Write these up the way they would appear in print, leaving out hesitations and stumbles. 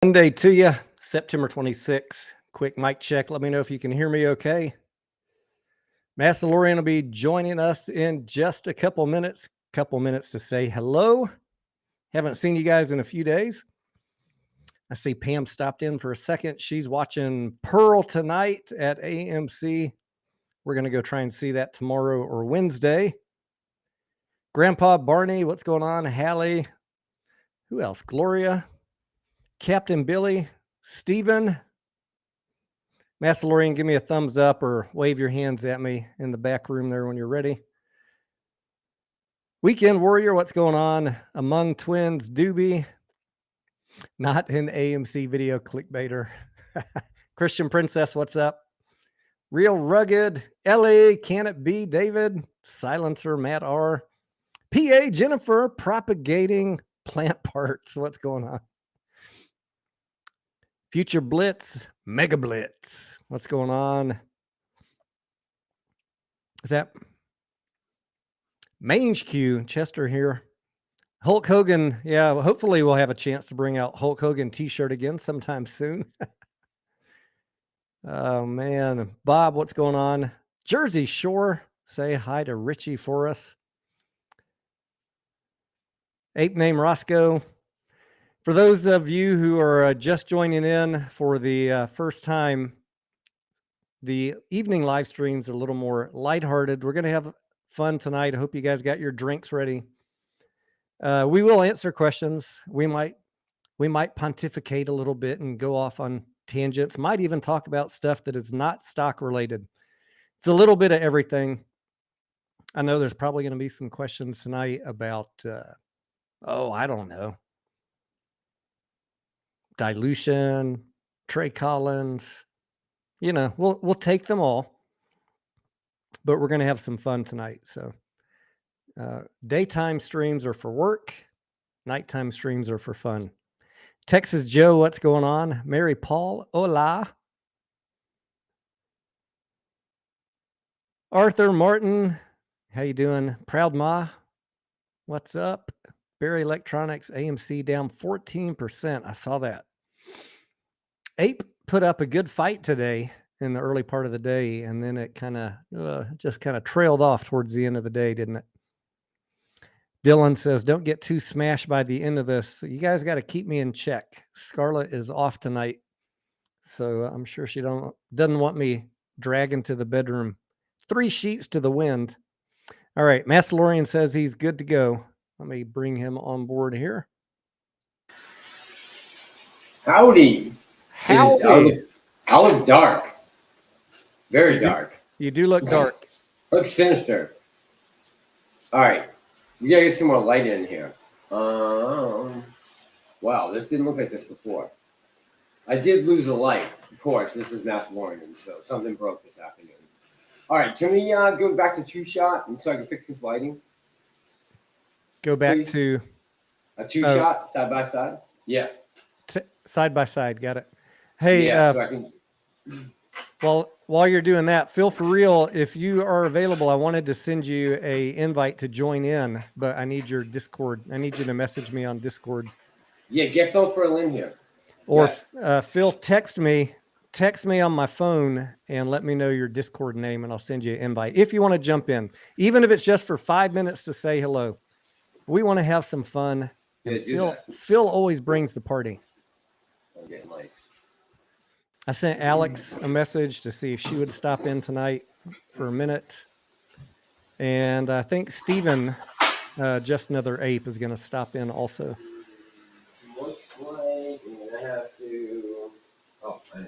Monday to you, September 26th. Quick mic check. Let me know if you can hear me okay. Massalorian will be joining us in just a couple minutes to say hello. Haven't seen you guys in a few days. I see Pam stopped in for a second. She's watching Pearl tonight at AMC. We're going to go try and see that tomorrow or Wednesday. Grandpa Barney, what's going on? Hallie. Who else? Gloria. Captain Billy. Stephen. Massalorian, give me a thumbs up or wave your hands at me in the back room there when you're ready. Weekend Warrior, what's going on? Among Twins, Doobie. Not an AMC video clickbaiter. Christian Princess, what's up? Real Rugged, Ellie, Can It Be, David, Silencer, Matt R. PA Jennifer, Propagating Plant Parts, what's going on? Future Blitz, Mega Blitz, what's going on? Is that Mange Q, Chester here? Hulk Hogan, yeah, hopefully we'll have a chance to bring out Hulk Hogan t-shirt again sometime soon. Oh, man. Bob, what's going on? Jersey Shore, say hi to Richie for us. Ape name Roscoe. For those of you who are just joining in for the first time, the evening live streams are a little more lighthearted. We're going to have fun tonight. I hope you guys got your drinks ready. We will answer questions. We might pontificate a little bit and go off on tangents. Might even talk about stuff that is not stock related. It's a little bit of everything. I know there's probably going to be some questions tonight about, I don't know, dilution, Trey Collins. You know, we'll take them all, but we're going to have some fun tonight. So daytime streams are for work. Nighttime streams are for fun. Texas Joe, what's going on? Mary Paul, hola. Arthur Martin, how you doing? Proud Ma, what's up? Barry Electronics, AMC down 14%. I saw that. Ape put up a good fight today in the early part of the day, and then it kind of just kind of trailed off towards the end of the day, didn't it? Dylan says, don't get too smashed by the end of this. You guys got to keep me in check. Scarlett is off tonight, so I'm sure she doesn't want me dragging to the bedroom. 3 sheets to the wind. All right, Massalorian says he's good to go. Let me bring him on board here. Howdy. Howdy. I look dark. Very dark. You do look dark. Look sinister. All right. We got to get some more light in here. Wow, this didn't look like this before. I did lose a light. Of course, this is Massalorian, so something broke this afternoon. All right, can we go back to 2-shot so I can fix this lighting? Go back Please. To a 2-shot side by side. Yeah. Side by side. Got it. Hey, yeah, so I can... while you're doing that, Phil, for real, if you are available, I wanted to send you a invite to join in, but I need your Discord. I need you to message me on Discord. Yeah, get Phil for a link here. Or Phil, text me on my phone and let me know your Discord name, and I'll send you an invite if you want to jump in, even if it's just for 5 minutes to say hello. We want to have some fun. And Phil always brings the party. I'm getting lights. I sent Alex a message to see if she would stop in tonight for a minute. And I think Steven, just another ape, is going to stop in also. Looks like I'm going to have to... Oh, I know.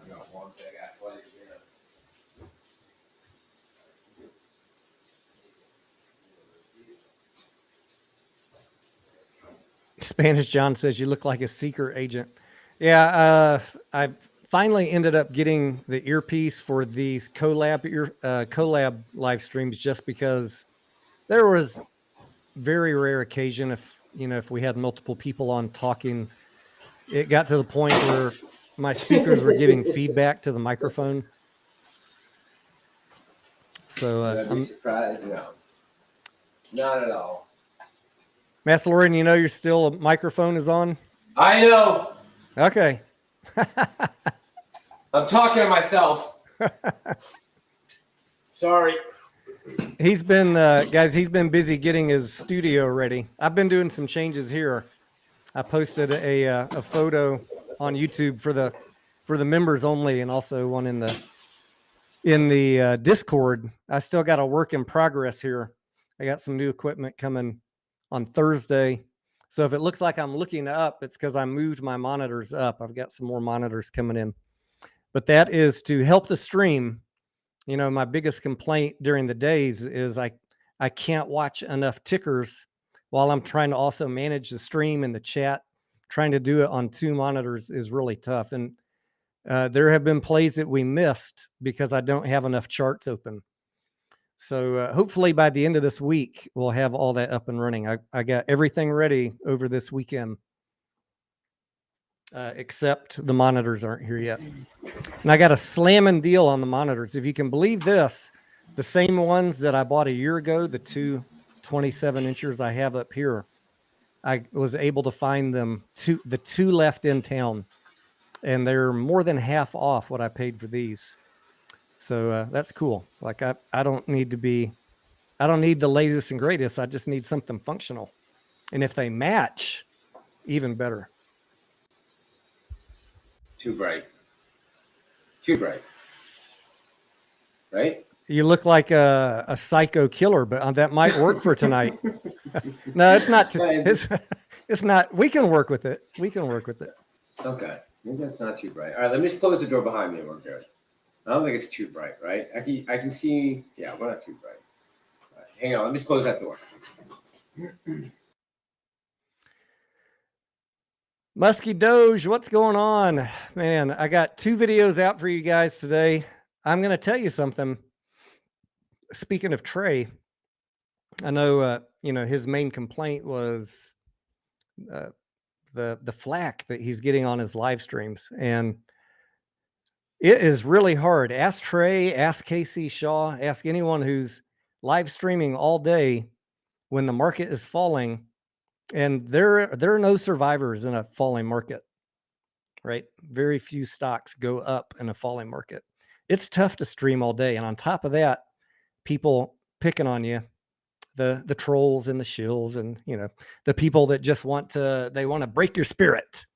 I got one big ass light here. Spanish John says you look like a secret agent. Yeah, I finally ended up getting the earpiece for these collab live streams just because there was very rare occasion if we had multiple people on talking, it got to the point where my speakers were giving feedback to the microphone. So I'm surprised. No, not at all. Massalorian, your microphone is on? I know. Okay. I'm talking to myself. Sorry. He's been, guys, he's been busy getting his studio ready. I've been doing some changes here. I posted a photo on YouTube for the members only, and also one in the Discord. I still got a work in progress here. I got some new equipment coming on Thursday. So if it looks like I'm looking up, it's because I moved my monitors up. I've got some more monitors coming in. But that is to help the stream. You know, my biggest complaint during the days is I can't watch enough tickers while I'm trying to also manage the stream and the chat. Trying to do it on 2 monitors is really tough. And there have been plays that we missed because I don't have enough charts open. So hopefully by the end of this week, we'll have all that up and running. I got everything ready over this weekend, except the monitors aren't here yet. And I got a slamming deal on the monitors. If you can believe this, the same ones that I bought a year ago, the 2 27-inchers I have up here, I was able to find them, the 2 left in town, and they're more than half off what I paid for these. So that's cool. Like I don't need the latest and greatest. I just need something functional. And if they match, even better. Too bright. Too bright. Right? You look like a psycho killer, but that might work for tonight. No, it's not. It's not. We can work with it. We can work with it. Okay. Maybe that's not too bright. All right, let me just close the door behind me and we're good. I don't think it's too bright, right? I can see. Yeah, we're not too bright. All right, hang on. Let me just close that door. Musky Doge, what's going on? Man, I got 2 videos out for you guys today. I'm going to tell you something. Speaking of Trey, I know, you know, his main complaint was the flack that he's getting on his live streams. And it is really hard. Ask Trey, ask Casey Shaw, ask anyone who's live streaming all day when the market is falling. And there are no survivors in a falling market, right? Very few stocks go up in a falling market. It's tough to stream all day. And on top of that, people picking on you, the trolls and the shills, and, you know, the people that just want to break your spirit,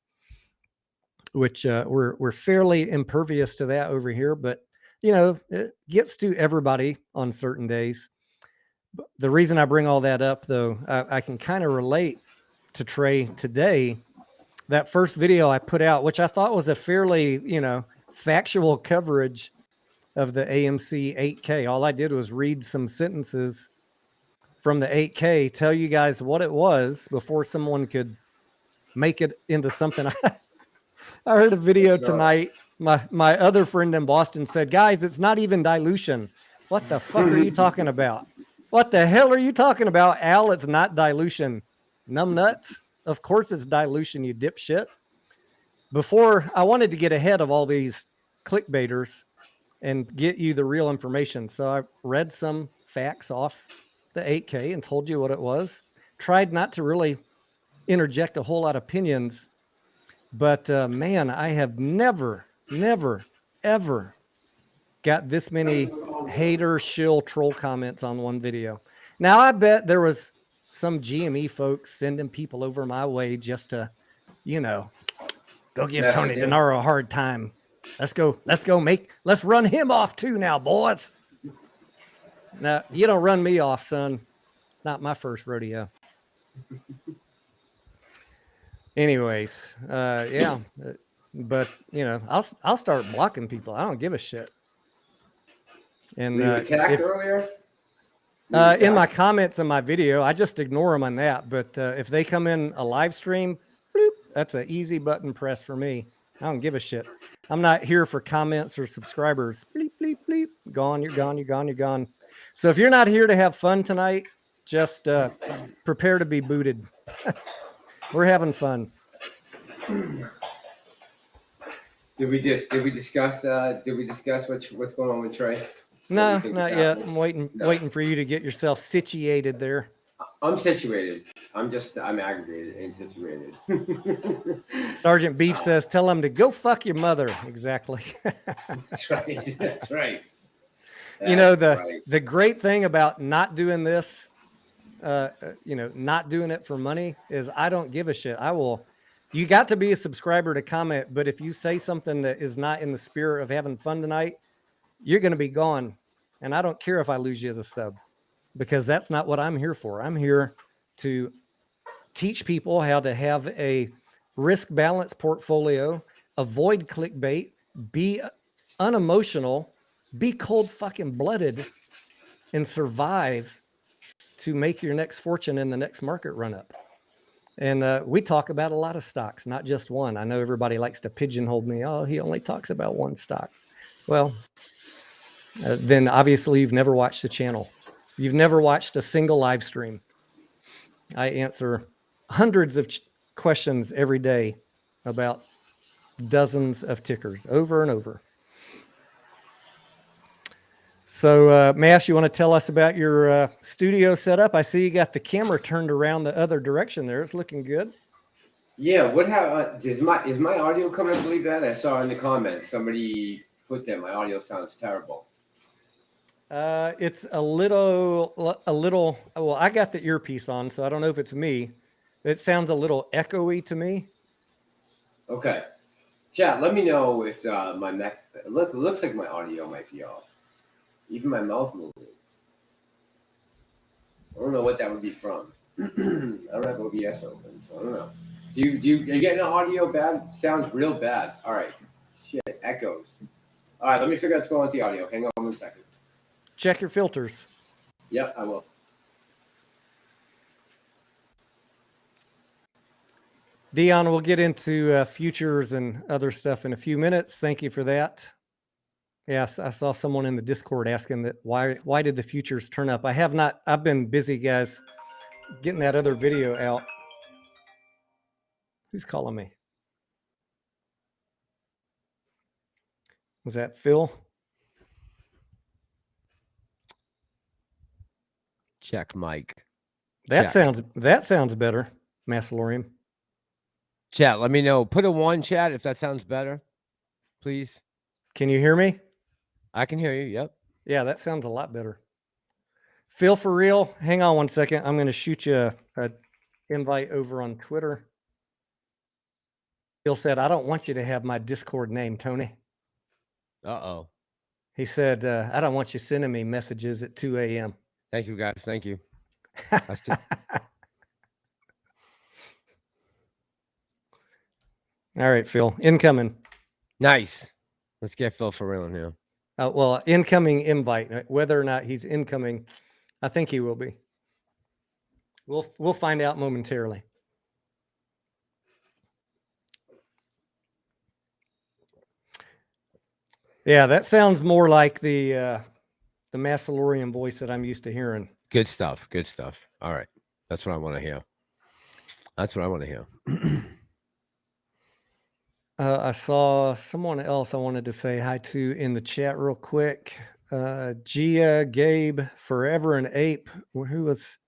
which we're fairly impervious to that over here. But, you know, it gets to everybody on certain days. The reason I bring all that up, though, I can kind of relate to Trey today. That first video I put out, which I thought was a fairly, you know, factual coverage of the AMC 8K. All I did was read some sentences from the 8K, tell you guys what it was before someone could make it into something. I heard a video tonight. My other friend in Boston said, guys, it's not even dilution. What the fuck are you talking about? What the hell are you talking about, Al? It's not dilution. Numbnuts. Of course it's dilution, you dipshit. Before, I wanted to get ahead of all these clickbaiters and get you the real information. So I read some facts off the 8K and told you what it was. Tried not to really interject a whole lot of opinions. But man, I have never, ever got this many hater, shill, troll comments on one video. Now, I bet there was some GME folks sending people over my way just to, you know, go give Tony Denaro a hard time. Let's run him off too now, boys. Now, you don't run me off, son. Not my first rodeo. Anyways, yeah. But, you know, I'll start blocking people. I don't give a shit. And were you attacked earlier? In my comments in my video, I just ignore them on that. But if they come in a live stream, bloop, that's an easy button press for me. I don't give a shit. I'm not here for comments or subscribers. Bleep, bleep, bleep. Gone, you're gone, you're gone, you're gone. So if you're not here to have fun tonight, just prepare to be booted. We're having fun. Did we discuss what's going on with Trey? No, not yet. I'm waiting for you to get yourself situated there. I'm situated. I'm aggregated and situated. Sergeant Beef says, tell him to go fuck your mother. Exactly. That's right. That's right. You know, That's right. the great thing about not doing this, you know, not doing it for money is I don't give a shit. You got to be a subscriber to comment, but if you say something that is not in the spirit of having fun tonight, you're going to be gone. And I don't care if I lose you as a sub, because that's not what I'm here for. I'm here to teach people how to have a risk balanced portfolio, avoid clickbait, be unemotional, be cold fucking blooded, and survive to make your next fortune in the next market run up. And we talk about a lot of stocks, not just one. I know everybody likes to pigeonhole me. Oh, he only talks about one stock. Well, then obviously you've never watched the channel. You've never watched a single live stream. I answer hundreds of questions every day about dozens of tickers over and over. So, Mash, you want to tell us about your studio setup? I see you got the camera turned around the other direction there. It's looking good. Yeah. What is my audio coming? I believe that I saw in the comments somebody put that my audio sounds terrible. It's a little. Well, I got the earpiece on, so I don't know if it's me. It sounds a little echoey to me. Okay. Chat, let me know if my neck looks like my audio might be off. Even my mouth moving. I don't know what that would be from. I don't have OBS open, so I don't know. Are you getting the audio bad? Sounds real bad. All right. Shit, echoes. All right, let me figure out what's going on with the audio. Hang on 1 second. Check your filters. Yep, I will. Dion, we'll get into futures and other stuff in a few minutes. Thank you for that. Yes, I saw someone in the Discord asking that why did the futures turn up? I have not. I've been busy, guys, getting that other video out. Who's calling me? Was that Phil? Check Mike. That sounds better, Massalorian. Chat, let me know. Put a 1, chat, if that sounds better, please. Can you hear me? I can hear you. Yep. Yeah, that sounds a lot better. Phil, for real, hang on 1 second. I'm going to shoot you an invite over on Twitter. Phil said, I don't want you to have my Discord name, Tony. Uh-oh. He said, I don't want you sending me messages at 2 a.m. Thank you, guys. Thank you. All right, Phil, incoming. Nice. Let's get Phil for real in here. Well, incoming invite. Whether or not he's incoming, I think he will be. We'll find out momentarily. Yeah, that sounds more like the Massalorian voice that I'm used to hearing. Good stuff. Good stuff. All right. That's what I want to hear. That's what I want to hear. I saw someone else I wanted to say hi to in the chat real quick. Gia, Gabe, Forever and Ape. Who was?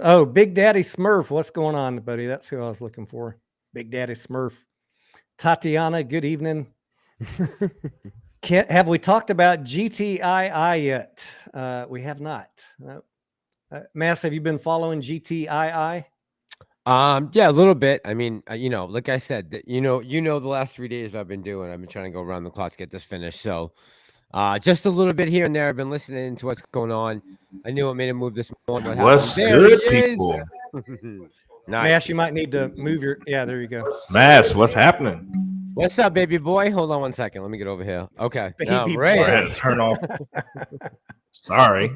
Oh, Big Daddy Smurf. What's going on, buddy? That's who I was looking for. Big Daddy Smurf. Tatiana, good evening. Have we talked about GTII yet? We have not. Mass, have you been following GTII? Yeah, a little bit. I mean, like I said, the last 3 days I've been trying to go around the clock to get this finished. So, just a little bit here and there. I've been listening to what's going on. I knew it made a move this morning. What's good, people? Nice. Mass, you might need to move your. Yeah, there you go. Mass, what's happening? What's up, baby boy? Hold on 1 second. Let me get over here. Okay. Baby Right. I had to turn off. Sorry.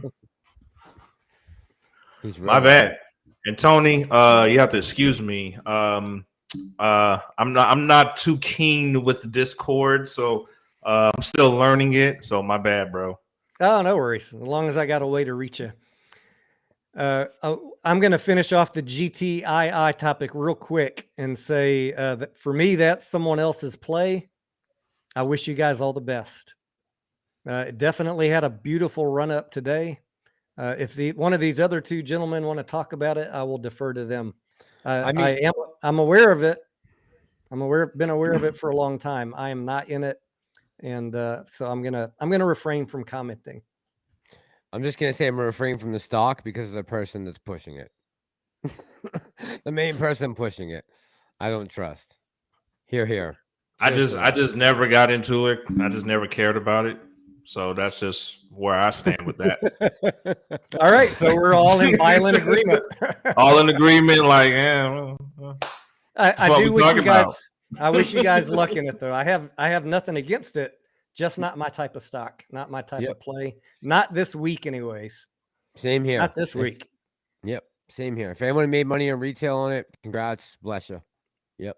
My bad. And Tony, you have to excuse me. I'm not too keen with Discord, so I'm still learning it. So my bad, bro. Oh, no worries. As long as I got a way to reach you. I'm going to finish off the GTII topic real quick and say that for me, that's someone else's play. I wish you guys all the best. It definitely had a beautiful run up today. If one of these other two gentlemen want to talk about it, I will defer to them. I'm aware of it. Been aware of it for a long time. I am not in it, and so I'm gonna refrain from commenting. I'm just gonna say I'm gonna refrain from the stock because of the person that's pushing it. The main person pushing it, I don't trust. Here. I just never got into it. I just never cared about it. So that's just where I stand with that. All right, so we're all in violent agreement. All in agreement, like, yeah. I do wish you guys. I wish you guys luck in it, though. I have nothing against it. Just not my type of stock, not my type of play. Not this week, anyways. Same here. Not this week. Yep, same here. If anyone made money on retail on it, congrats, bless you. Yep,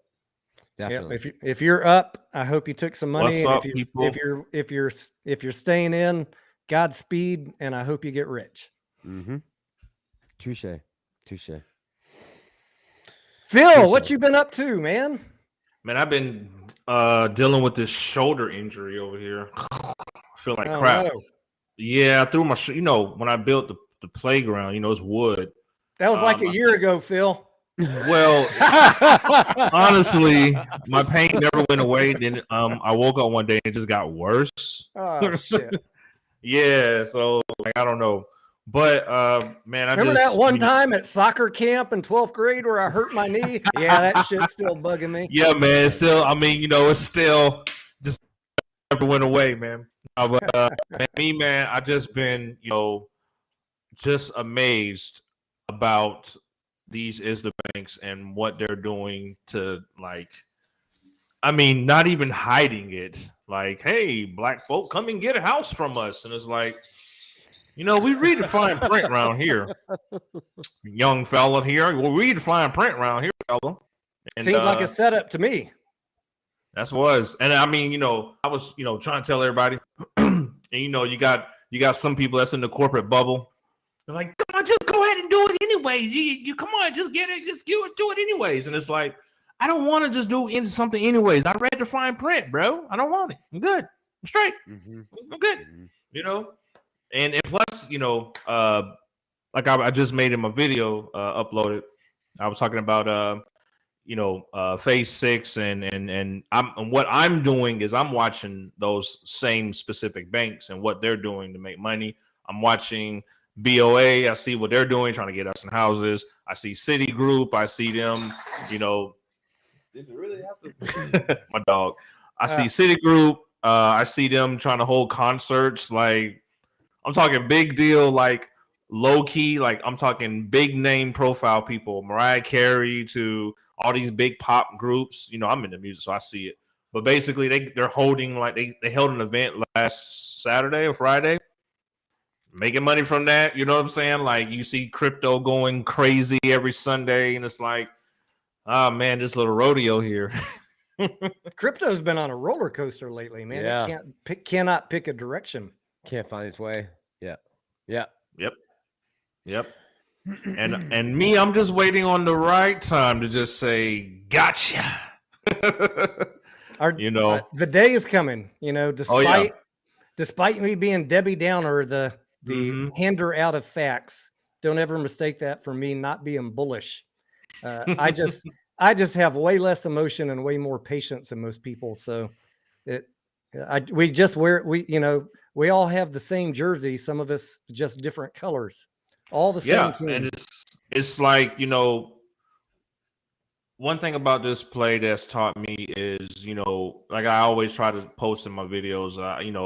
definitely. Yep. If you're up, I hope you took some money. What's And up, if you're staying in, Godspeed, and I hope you get rich. Mm-hmm. Touche. Phil, what you been up to, man? Man, I've been dealing with this shoulder injury over here. I feel like crap. No. Yeah, I threw my when I built the playground, it's wood. That was like a year ago, Phil. Well, honestly, my pain never went away. Then I woke up one day and it just got worse. Oh shit. Yeah, so like, I don't know. But man, remember that one time at soccer camp in 12th grade where I hurt my knee? Yeah, that shit's still bugging me. Yeah, man. It's still, it's still just never went away, man. But man, I just been, just amazed about these ISDA banks and what they're doing to not even hiding it. Like, hey, black folk, come and get a house from us. And it's like, we read the fine print around here. Young fella here. We'll read the fine print around here, fella. And, seems like a setup to me. That's was. And I was, trying to tell everybody, and you got some people that's in the corporate bubble. They're like, come on, just go ahead and do it anyways. You come on, just get it, just do it anyways. And it's like, I don't want to just do into something anyways. I read the fine print, bro. I don't want it. I'm good. I'm straight. Mm-hmm. I'm good. Mm-hmm. And plus, I just made him a video uploaded. I was talking about phase 6 and what I'm doing is I'm watching those same specific banks and what they're doing to make money. I'm watching BOA. I see what they're doing, trying to get us in houses. I see Citigroup. I see them, did it really have to? My dog. I see Citigroup. I see them trying to hold concerts. Like, I'm talking big deal, like low key, like I'm talking big name profile people, Mariah Carey to all these big pop groups. I'm in the music, so I see it. But basically, they're holding they held an event last Saturday or Friday, making money from that. You know what I'm saying? Like, you see crypto going crazy every Sunday, and it's like, oh man, this little rodeo here. Crypto's been on a roller coaster lately, man. Yeah. It cannot pick a direction. Can't find its way. Yep. And me, I'm just waiting on the right time to just say, gotcha. The day is coming, despite me being Debbie Downer, the hander out of facts. Don't ever mistake that for me not being bullish. I just have way less emotion and way more patience than most people. So we all have the same jersey. Some of us just different colors, all the same team. And it's like, one thing about this play that's taught me is, like I always try to post in my videos,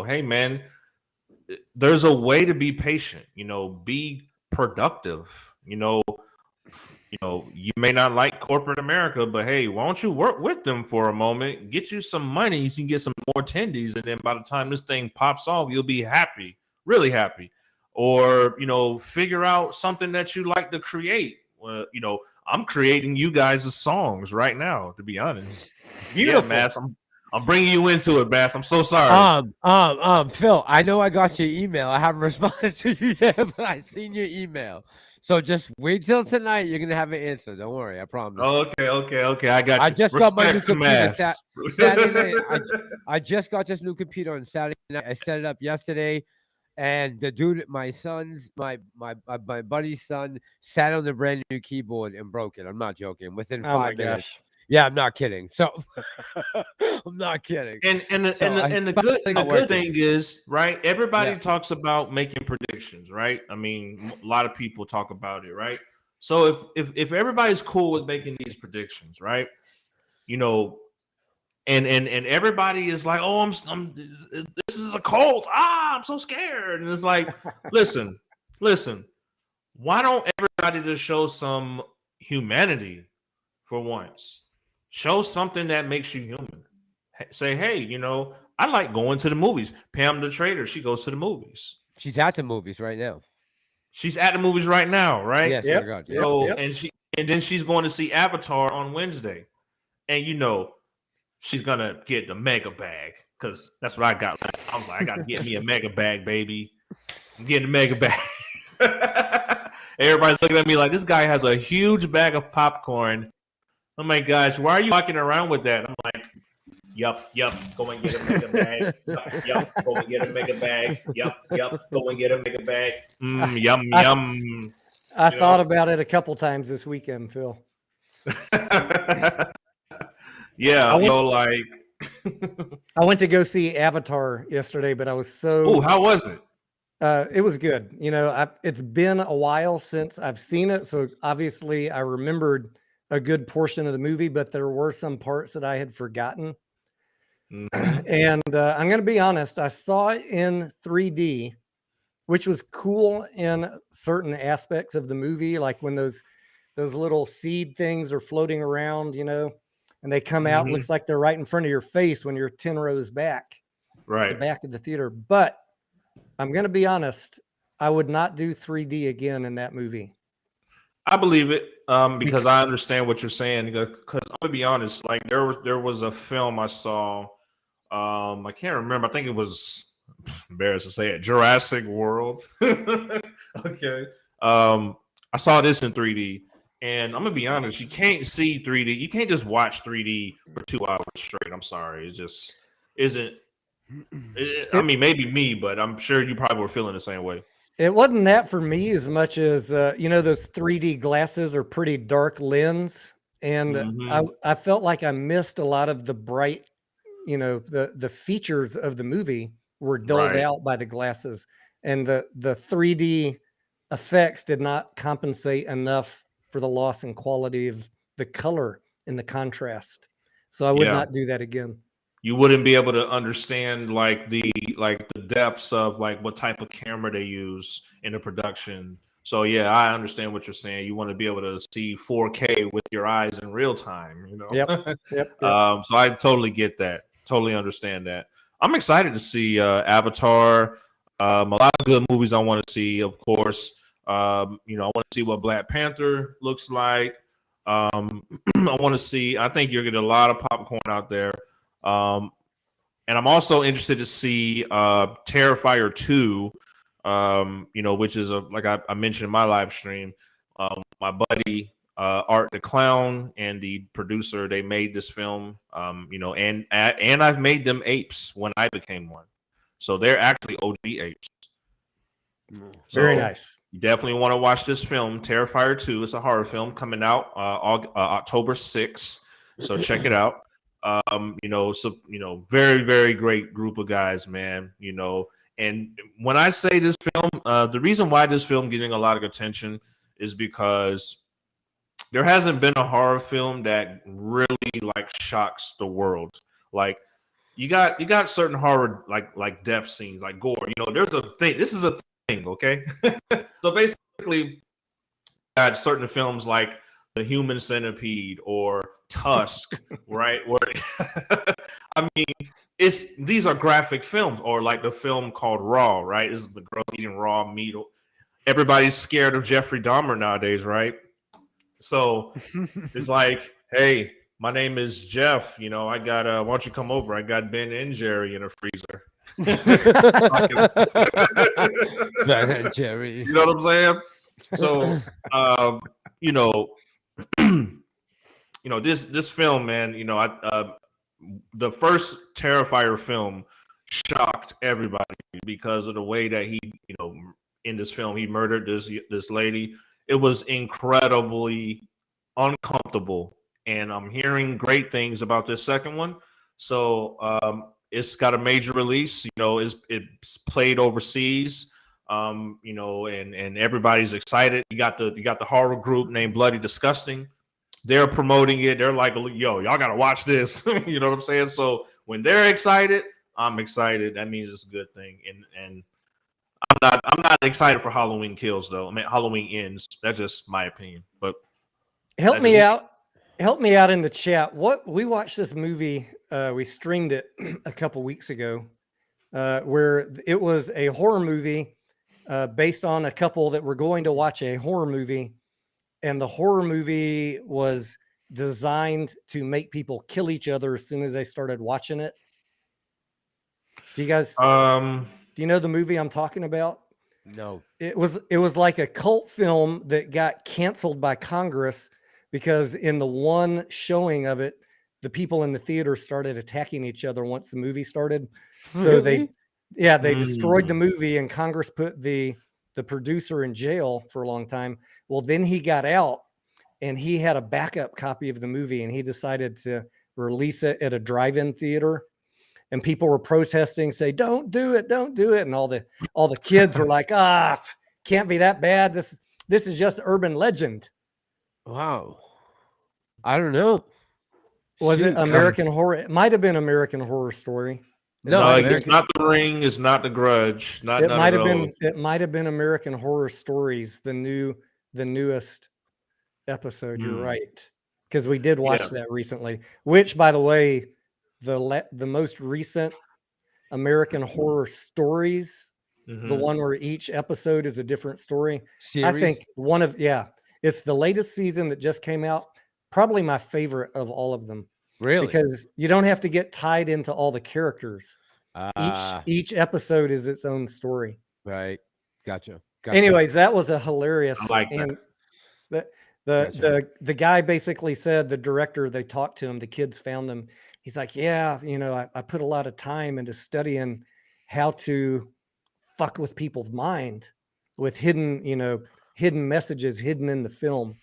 hey man, there's a way to be patient, be productive, you may not like corporate America, but hey, why don't you work with them for a moment, get you some money, so you can get some more attendees, and then by the time this thing pops off, you'll be happy, really happy. Or, figure out something that you like to create. I'm creating you guys' songs right now, to be honest. Beautiful. Yeah, Mass, I'm bringing you into it, Bass. I'm so sorry. Phil, I know I got your email. I haven't responded to you yet, but I seen your email. So just wait till tonight. You're gonna have an answer. Don't worry. I promise. Okay. I got you. I just got my new computer Saturday night. I just got this new computer on Saturday night. I set it up yesterday. And the dude, my buddy's son, sat on the brand new keyboard and broke it. I'm not joking. Within Oh my 5 minutes. gosh. Yeah, I'm not kidding. So I'm not kidding. And the, So and the, I and the finally good got working. thing is, right? Everybody Yeah. talks about making predictions, right? I mean, a lot of people talk about it, right? So if everybody's cool with making these predictions, right? You know, and everybody is like, oh, this is a cult. I'm so scared. And it's like, listen, why don't everybody just show some humanity for once? Show something that makes you human. Say, hey, you know, I like going to the movies. Pam the Trader, she goes to the movies. She's at the movies right now. She's at the movies right now, right? Yes, Yep. God. Yep. So Yep. and then she's going to see Avatar on Wednesday. And you know, she's gonna get the mega bag because that's what I got last. I was like, I gotta get me a mega bag, baby. I'm getting a mega bag. Everybody's looking at me like this guy has a huge bag of popcorn. Oh my gosh, why are you walking around with that? I'm like, yup, go and get a mega bag. Yup, go and get a mega bag. Yup, go and get a mega bag. Yum. I thought about it a couple times this weekend, Phil. Yeah, I went to go see Avatar yesterday, but I was so. Oh, how was it? It was good. You know, it's been a while since I've seen it, so obviously I remembered a good portion of the movie, but there were some parts that I had forgotten. Mm-hmm. And I'm going to be honest, I saw it in 3D, which was cool in certain aspects of the movie, like when those little seed things are floating around, you know, and they come out, looks like they're right in front of your face when you're 10 rows back, right, the back of the theater. But I'm going to be honest, I would not do 3D again in that movie. I believe it because I understand what you're saying. Because I'm gonna be honest, like there was a film I saw. I can't remember. I think it was embarrassed to say it. Jurassic World. Okay. I saw this in 3D, and I'm gonna be honest. You can't see 3D. You can't just watch 3D for 2 hours straight. I'm sorry. It just isn't. I mean, maybe me, but I'm sure you probably were feeling the same way. It wasn't that for me as much as, you know, those 3D glasses are pretty dark lens. And I felt like I missed a lot of the bright, you know, the features of the movie were dulled out by the glasses. And the 3D effects did not compensate enough for the loss in quality of the color and the contrast. So I would not do that again. You wouldn't be able to understand like the depths of like what type of camera they use in the production. So yeah, I understand what you're saying. You want to be able to see 4K with your eyes in real time, you know? Yep. So I totally get that. Totally understand that. I'm excited to see Avatar. A lot of good movies I want to see, of course. You know, I want to see what Black Panther looks like. I want to see, I think you're getting a lot of popcorn out there. And I'm also interested to see Terrifier 2, you know, which is like I mentioned in my live stream. My buddy Art the Clown and the producer, they made this film, you know, and I've made them apes when I became one. So they're actually OG apes. So very nice. You definitely want to watch this film, Terrifier 2. It's a horror film coming out October 6th. So check it out. You know, so, you know, very, very great group of guys, man, you know. And when I say this film, the reason why this film getting a lot of attention is because there hasn't been a horror film that really like shocks the world. Like you got certain horror like death scenes, like gore. You know, there's a thing. This is a thing, okay? So basically, got certain films like The Human Centipede or Tusk, right? Where I mean, these are graphic films, or like the film called Raw, right? This is the girl eating raw meat. Everybody's scared of Jeffrey Dahmer nowadays, right? So it's like, hey, my name is Jeff. You know, I got why don't you come over? I got Ben and Jerry in a freezer. Ben and Jerry. You know what I'm saying? So, you know. You know, this film, man, you know, the first Terrifier film shocked everybody because of the way that he, in this film, he murdered this lady. It was incredibly uncomfortable, and I'm hearing great things about this second one. So it's got a major release. It's played overseas. And everybody's excited. You got the horror group named Bloody Disgusting. They're promoting it. They're like, yo, y'all gotta watch this. You know what I'm saying? So when they're excited, I'm excited. That means it's a good thing. And I'm not excited for Halloween Kills though. I mean Halloween Ends. That's just my opinion. But help me out in the chat. We watched this movie, we streamed it a couple weeks ago, where it was a horror movie based on a couple that were going to watch a horror movie, and the horror movie was designed to make people kill each other as soon as they started watching it. Do you guys do you know the movie I'm talking about? No. It was like a cult film that got canceled by Congress because in the one showing of it, the people in the theater started attacking each other once the movie started. So they destroyed the movie, and Congress put the producer in jail for a long time. Well, then he got out and he had a backup copy of the movie, and he decided to release it at a drive-in theater. And people were protesting, say, don't do it. And all the kids were like, can't be that bad. This is just urban legend. Wow. I don't know. Was it American Horror? It might have been American Horror Story. No, it's not The Ring. It's not The Grudge. It might have been American Horror Stories, the newest episode. You're right, because we did watch that recently. Which, by the way, the most recent American Horror Stories, the one where each episode is a different story. Series? I think it's the latest season that just came out. Probably my favorite of all of them. Really? Because you don't have to get tied into all the characters. Each episode is its own story. Right. Gotcha. Anyways, that was a hilarious. I like that. The guy basically said, the director, they talked to him, the kids found him. He's like, yeah, I put a lot of time into studying how to fuck with people's mind with hidden messages hidden in the film.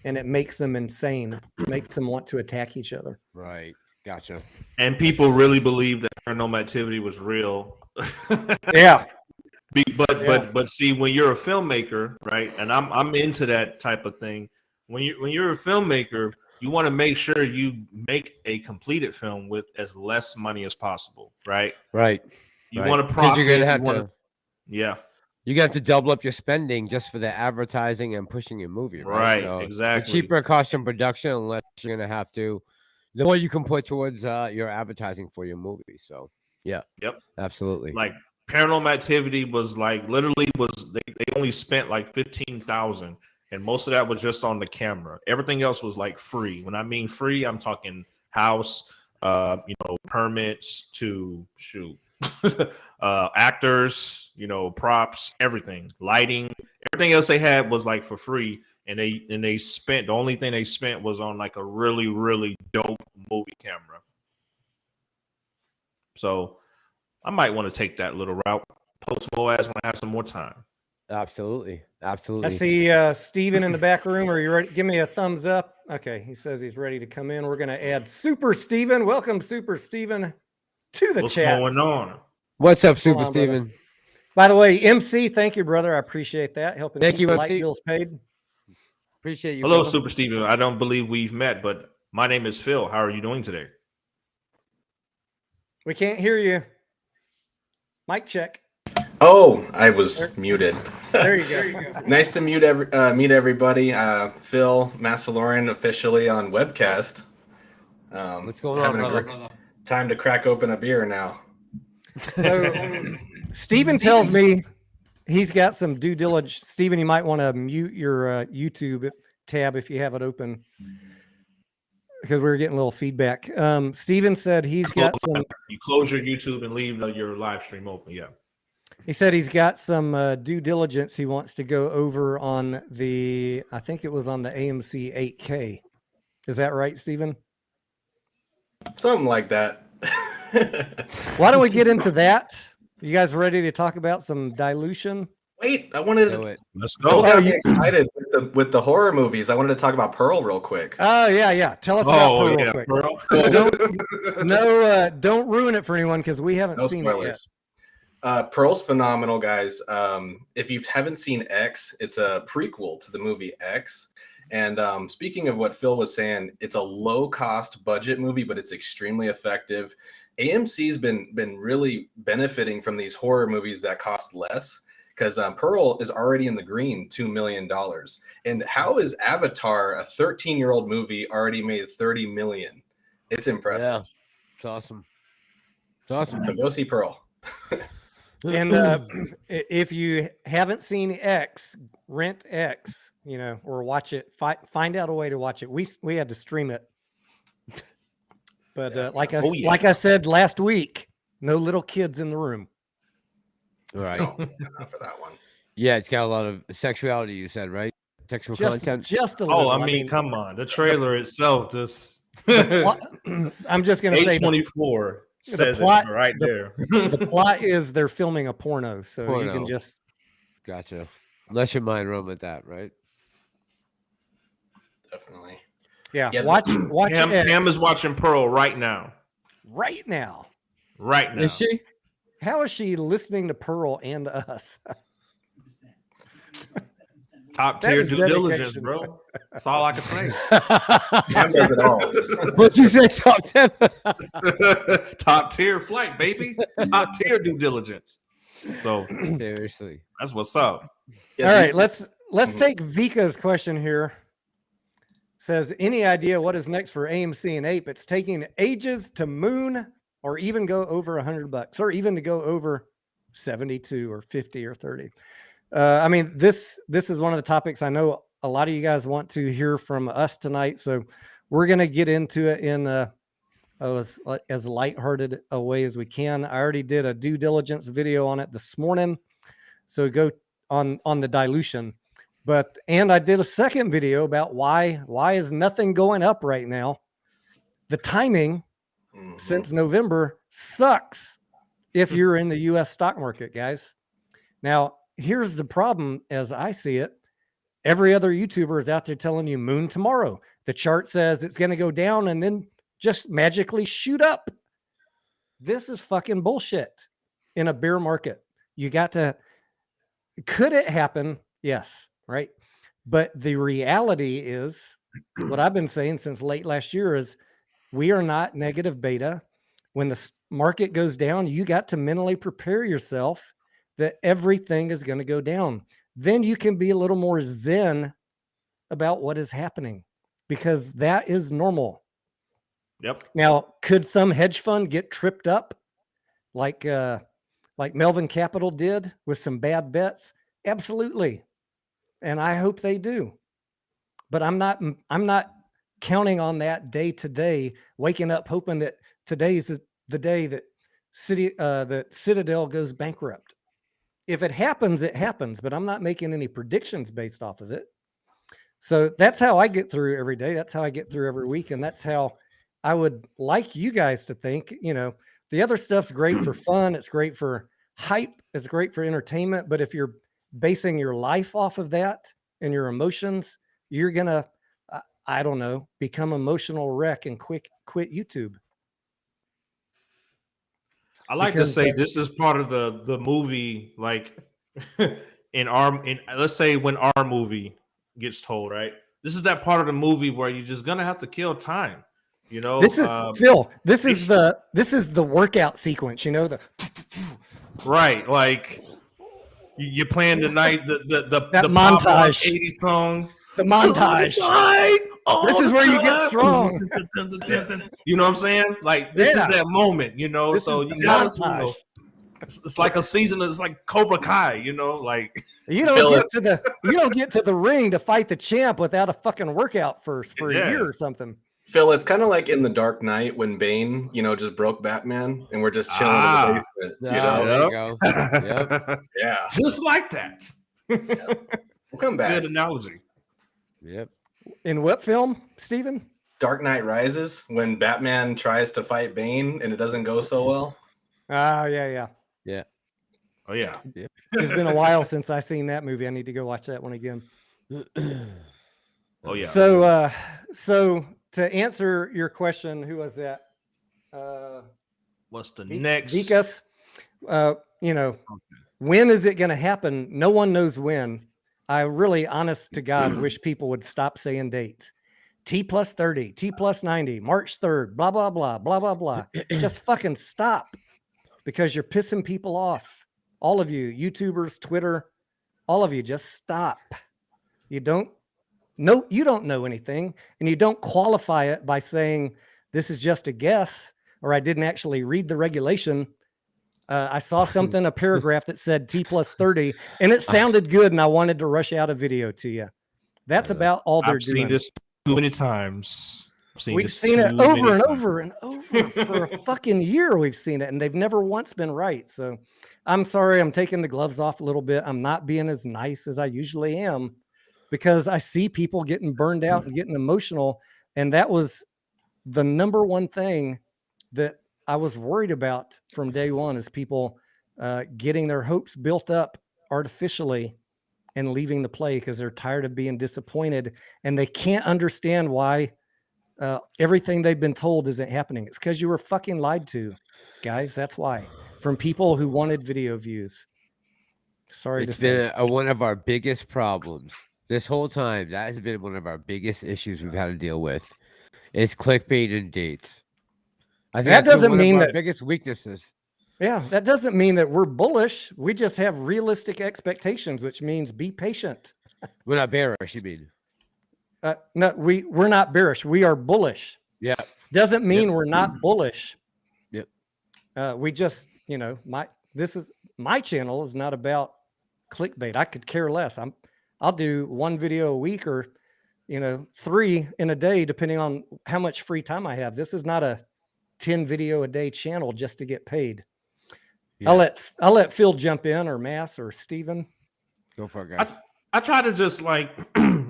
And it makes them insane. It makes them want to attack each other. Right. Gotcha. And people really believe that paranormal activity was real. Yeah. But see, when you're a filmmaker, right? And I'm into that type of thing. When you're a filmmaker, you want to make sure you make a completed film with as less money as possible, right? Right. You want to profit. You're gonna have to. Yeah. You got to double up your spending just for the advertising and pushing your movie, right? So exactly. The cheaper cost in production, unless you're going to have to, the more you can put towards your advertising for your movie. So, yeah. Yep. Absolutely. Like Paranormal Activity was like literally they only spent like $15,000, and most of that was just on the camera. Everything else was like free. When I mean free, I'm talking house, permits to shoot. Actors, props, everything, lighting, everything else they had was like for free, and they spent, the only thing they spent was on like a really, really dope movie camera. So I might want to take that little route. Post more ads when I have some more time. Absolutely. I see Steven in the back room. Are you ready? Give me a thumbs up. Okay, he says he's ready to come in. We're going to add Super Steven. Welcome, Super Steven, to the chat. What's going on? What's up, Super Steven? Brother. By the way, MC, thank you, brother. I appreciate that. Helping thank you, light bills paid. Appreciate you. Hello, brother. Super Steven. I don't believe we've met, but my name is Phil. How are you doing today? We can't hear you. Mic check. Oh, I was muted. There you go. Nice to meet everybody. Phil Massalorian officially on webcast. What's going on, brother? Time to crack open a beer now. So, Steven tells me he's got some due diligence. Steven, you might want to mute your YouTube tab if you have it open, because we were getting a little feedback. Steven said he's got some. You close your YouTube and leave your live stream open. Yeah. He said he's got some due diligence he wants to go over on I think it was on the AMC 8K. Is that right, Steven? Something like that. Why don't we get into that? You guys ready to talk about some dilution? Wait, I wanted Do to it. Let's Phil go. got me excited with the horror movies. I wanted to talk about Pearl real quick. Oh yeah. Tell us about Oh Pearl yeah, real quick. Pearl. Don't ruin it for anyone because we haven't No seen it yet. spoilers. Pearl's phenomenal, guys. If you haven't seen X, it's a prequel to the movie X. And speaking of what Phil was saying, it's a low-cost budget movie, but it's extremely effective. AMC's been really benefiting from these horror movies that cost less, because Pearl is already in the green, $2 million. And how is Avatar, a 13-year-old movie, already made $30 million? It's impressive. Yeah, it's awesome. It's awesome. So go see Pearl. And if you haven't seen X, rent X, or watch it. Find out a way to watch it. We had to stream it, but like I said last week, no little kids in the room. All right. No, not for that one. Yeah, it's got a lot of sexuality. You said, right? Sexual content. Just a little. Oh, I mean, come on. The trailer itself just. I'm just gonna say A24 says plot, it right there. The plot is they're filming a porno, so you can just. Gotcha. Let your mind roam with that, right? Definitely. Yeah. Yeah, Watch. Pam is watching Pearl right now. Right now. Right now. Is she? How is she listening to Pearl and us? Top That tier is due diligence, bro. That's all I can say. Pam does it all. What'd you say? Top 10? Top tier flight, baby. Top tier due diligence. So Seriously. that's what's up. All right, let's take Vika's question here. Says, any idea what is next for AMC and APE? It's taking ages to moon or even go over $100 or even to go over 72 or 50 or 30. I mean, this is one of the topics I know a lot of you guys want to hear from us tonight. So we're going to get into it in as lighthearted a way as we can. I already did a due diligence video on it this morning. So go on the dilution. And I did a second video about why is nothing going up right now. The timing since November sucks if you're in the US stock market, guys. Now, here's the problem as I see it. Every other YouTuber is out there telling you moon tomorrow. The chart says it's going to go down and then just magically shoot up. This is fucking bullshit in a bear market. Could it happen? Yes. Right. But the reality is what I've been saying since late last year is we are not negative beta. When the market goes down, you got to mentally prepare yourself that everything is going to go down. Then you can be a little more zen about what is happening because that is normal. Yep. Now, could some hedge fund get tripped up like Melvin Capital did with some bad bets? Absolutely. And I hope they do. But I'm not counting on that day to day, waking up hoping that today's the day that Citadel goes bankrupt. If it happens, it happens, but I'm not making any predictions based off of it. So that's how I get through every day. That's how I get through every week. And that's how I would like you guys to think. The other stuff's great for fun. It's great for hype. It's great for entertainment. But if you're basing your life off of that and your emotions, you're going to, I don't know, become emotional wreck and quit YouTube. I like to say this is part of the movie, like let's say when our movie gets told, right? This is that part of the movie where you're just gonna have to kill time. This is Phil. This is the workout sequence. Right, like you're playing the night the montage 80s song. The montage. This is where you get strong. You know what I'm saying? Like this is that moment, This so is you the got montage. it's like a season. It's like Cobra Kai, like you don't get to the ring to fight the champ without a fucking workout first for a year or something. Phil, it's kind of like in The Dark Knight when Bane, just broke Batman, and we're just chilling in the basement. There you go. Yep. Yeah, just like that. We'll come back. Good analogy. Yep. In what film, Steven? Dark Knight Rises when Batman tries to fight Bane and it doesn't go so well. Yeah. Oh yeah. It's been a while since I seen that movie. I need to go watch that one again. Oh yeah. So to answer your question, who was that? What's the next? Vikas. When is it going to happen? No one knows when. I really, honest to God, wish people would stop saying dates. T+30, T+90, March 3rd, blah, blah, blah, blah, blah, blah. Just fucking stop, because you're pissing people off. All of you, YouTubers, Twitter, all of you, just stop. You don't know anything, and you don't qualify it by saying this is just a guess, or I didn't actually read the regulation. I saw something, a paragraph that said T+30, and it sounded good, and I wanted to rush out a video to you. That's about all they're doing. I've seen this too many times. We've seen it over and over and over for a fucking year. We've seen it, and they've never once been right. So I'm sorry, I'm taking the gloves off a little bit. I'm not being as nice as I usually am, because I see people getting burned out and getting emotional. And that was the number one thing that I was worried about from day one, is people getting their hopes built up artificially and leaving the play because they're tired of being disappointed, and they can't understand why everything they've been told isn't happening. It's because you were fucking lied to, guys. That's why. From people who wanted video views. Sorry to say. It's been one of our biggest problems this whole time. That has been one of our biggest issues we've had to deal with. Is clickbait and dates. I think that doesn't mean that that biggest weaknesses. Yeah, that doesn't mean that we're bullish. We just have realistic expectations, which means be patient. We're not bearish, you mean? No, we're not bearish. We are bullish. Yeah. Doesn't mean we're not bullish. Yep. We just, my channel is not about clickbait. I could care less. I'll do one video a week, or 3 in a day, depending on how much free time I have. This is not a 10 video a day channel just to get paid. Yeah. I'll let Phil jump in, or Mass, or Steven. Go for it, guys. I try to just, like,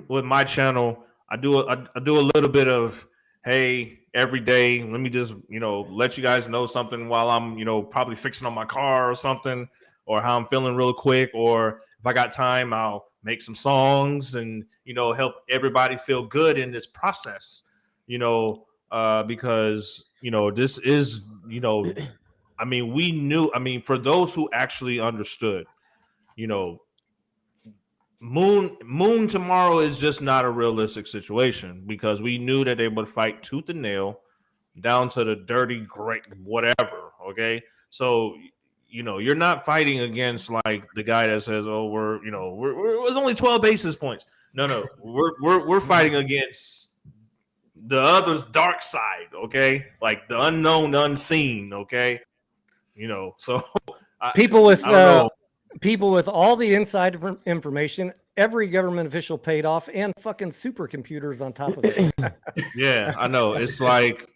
with my channel, I do a little bit of, hey, every day, let me just, let you guys know something while I'm, probably fixing on my car or something, or how I'm feeling real quick, or if I got time, I'll make some songs and, help everybody feel good in this process, because, this is, for those who actually understood, Moon tomorrow is just not a realistic situation, because we knew that they would fight tooth and nail down to the dirty gray, whatever. Okay. So, you're not fighting against, like, the guy that says, oh, it was only 12 basis points. No, we're fighting against the other's dark side. Okay. Like the unknown, unseen. Okay. So people with all the inside information, every government official paid off, and fucking supercomputers on top of it. Yeah, I know. It's like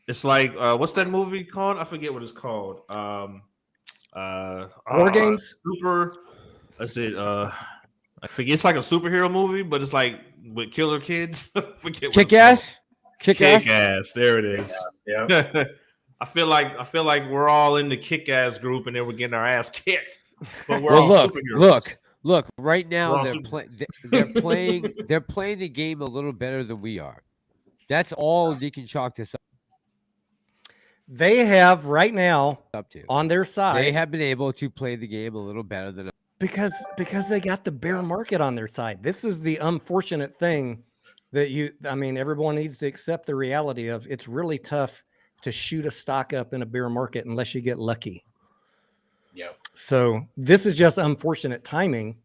what's that movie called? I forget what it's called. War Games? That's it. I forget. It's like a superhero movie, but it's like with killer kids. Forget Kick-Ass? Kick-Ass. There it is. Yeah. I feel like we're all in the Kick-Ass group, and then we're getting our ass kicked. But we're all superheroes. Look. Right now, they're playing the game a little better than we are. That's all you can chalk this up. They have right now Up to on their side. They have been able to play the game a little better than because they got the bear market on their side. This is the unfortunate thing that everyone needs to accept the reality of. It's really tough to shoot a stock up in a bear market unless you get lucky. Yeah. So this is just unfortunate timing.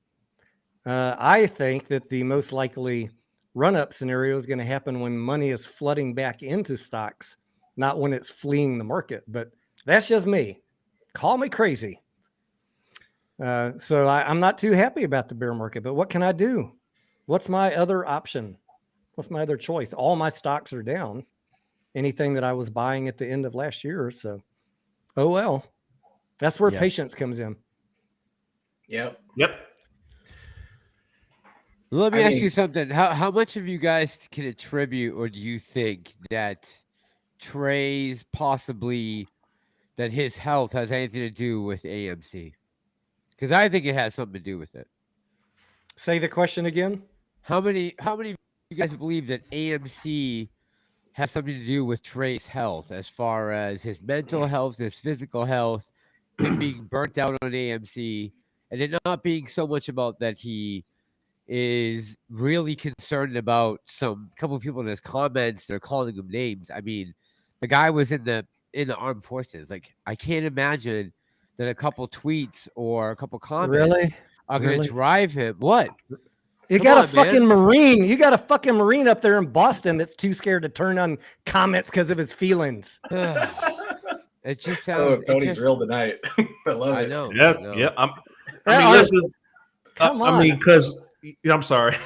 I think that the most likely run-up scenario is going to happen when money is flooding back into stocks, not when it's fleeing the market. But that's just me. Call me crazy. So I'm not too happy about the bear market, but what can I do? What's my other option? What's my other choice? All my stocks are down. Anything that I was buying at the end of last year. So, oh well. That's where patience comes in. Yep. Let me I ask mean- you something. How much of you guys can attribute, or do you think that Trey's possibly that his health has anything to do with AMC? Because I think it has something to do with it. Say the question again. How many of you guys believe that AMC has something to do with Trey's health, as far as his mental health, his physical health, him being burnt out on AMC, and it not being so much about that he is really concerned about some couple of people in his comments. They're calling him names. I mean, the guy was in the armed forces. Like, I can't imagine that a couple tweets or a couple comments Really? are going Really? to drive him. What? You Come got a on, fucking man. Marine. You got a fucking Marine up there in Boston that's too scared to turn on comments because of his feelings. It just sounds. Oh, it Tony's just- real tonight. I love I it. know. Yeah, I know. yeah. I Yeah, mean, honest- let's just. Come I mean, on. because I'm sorry.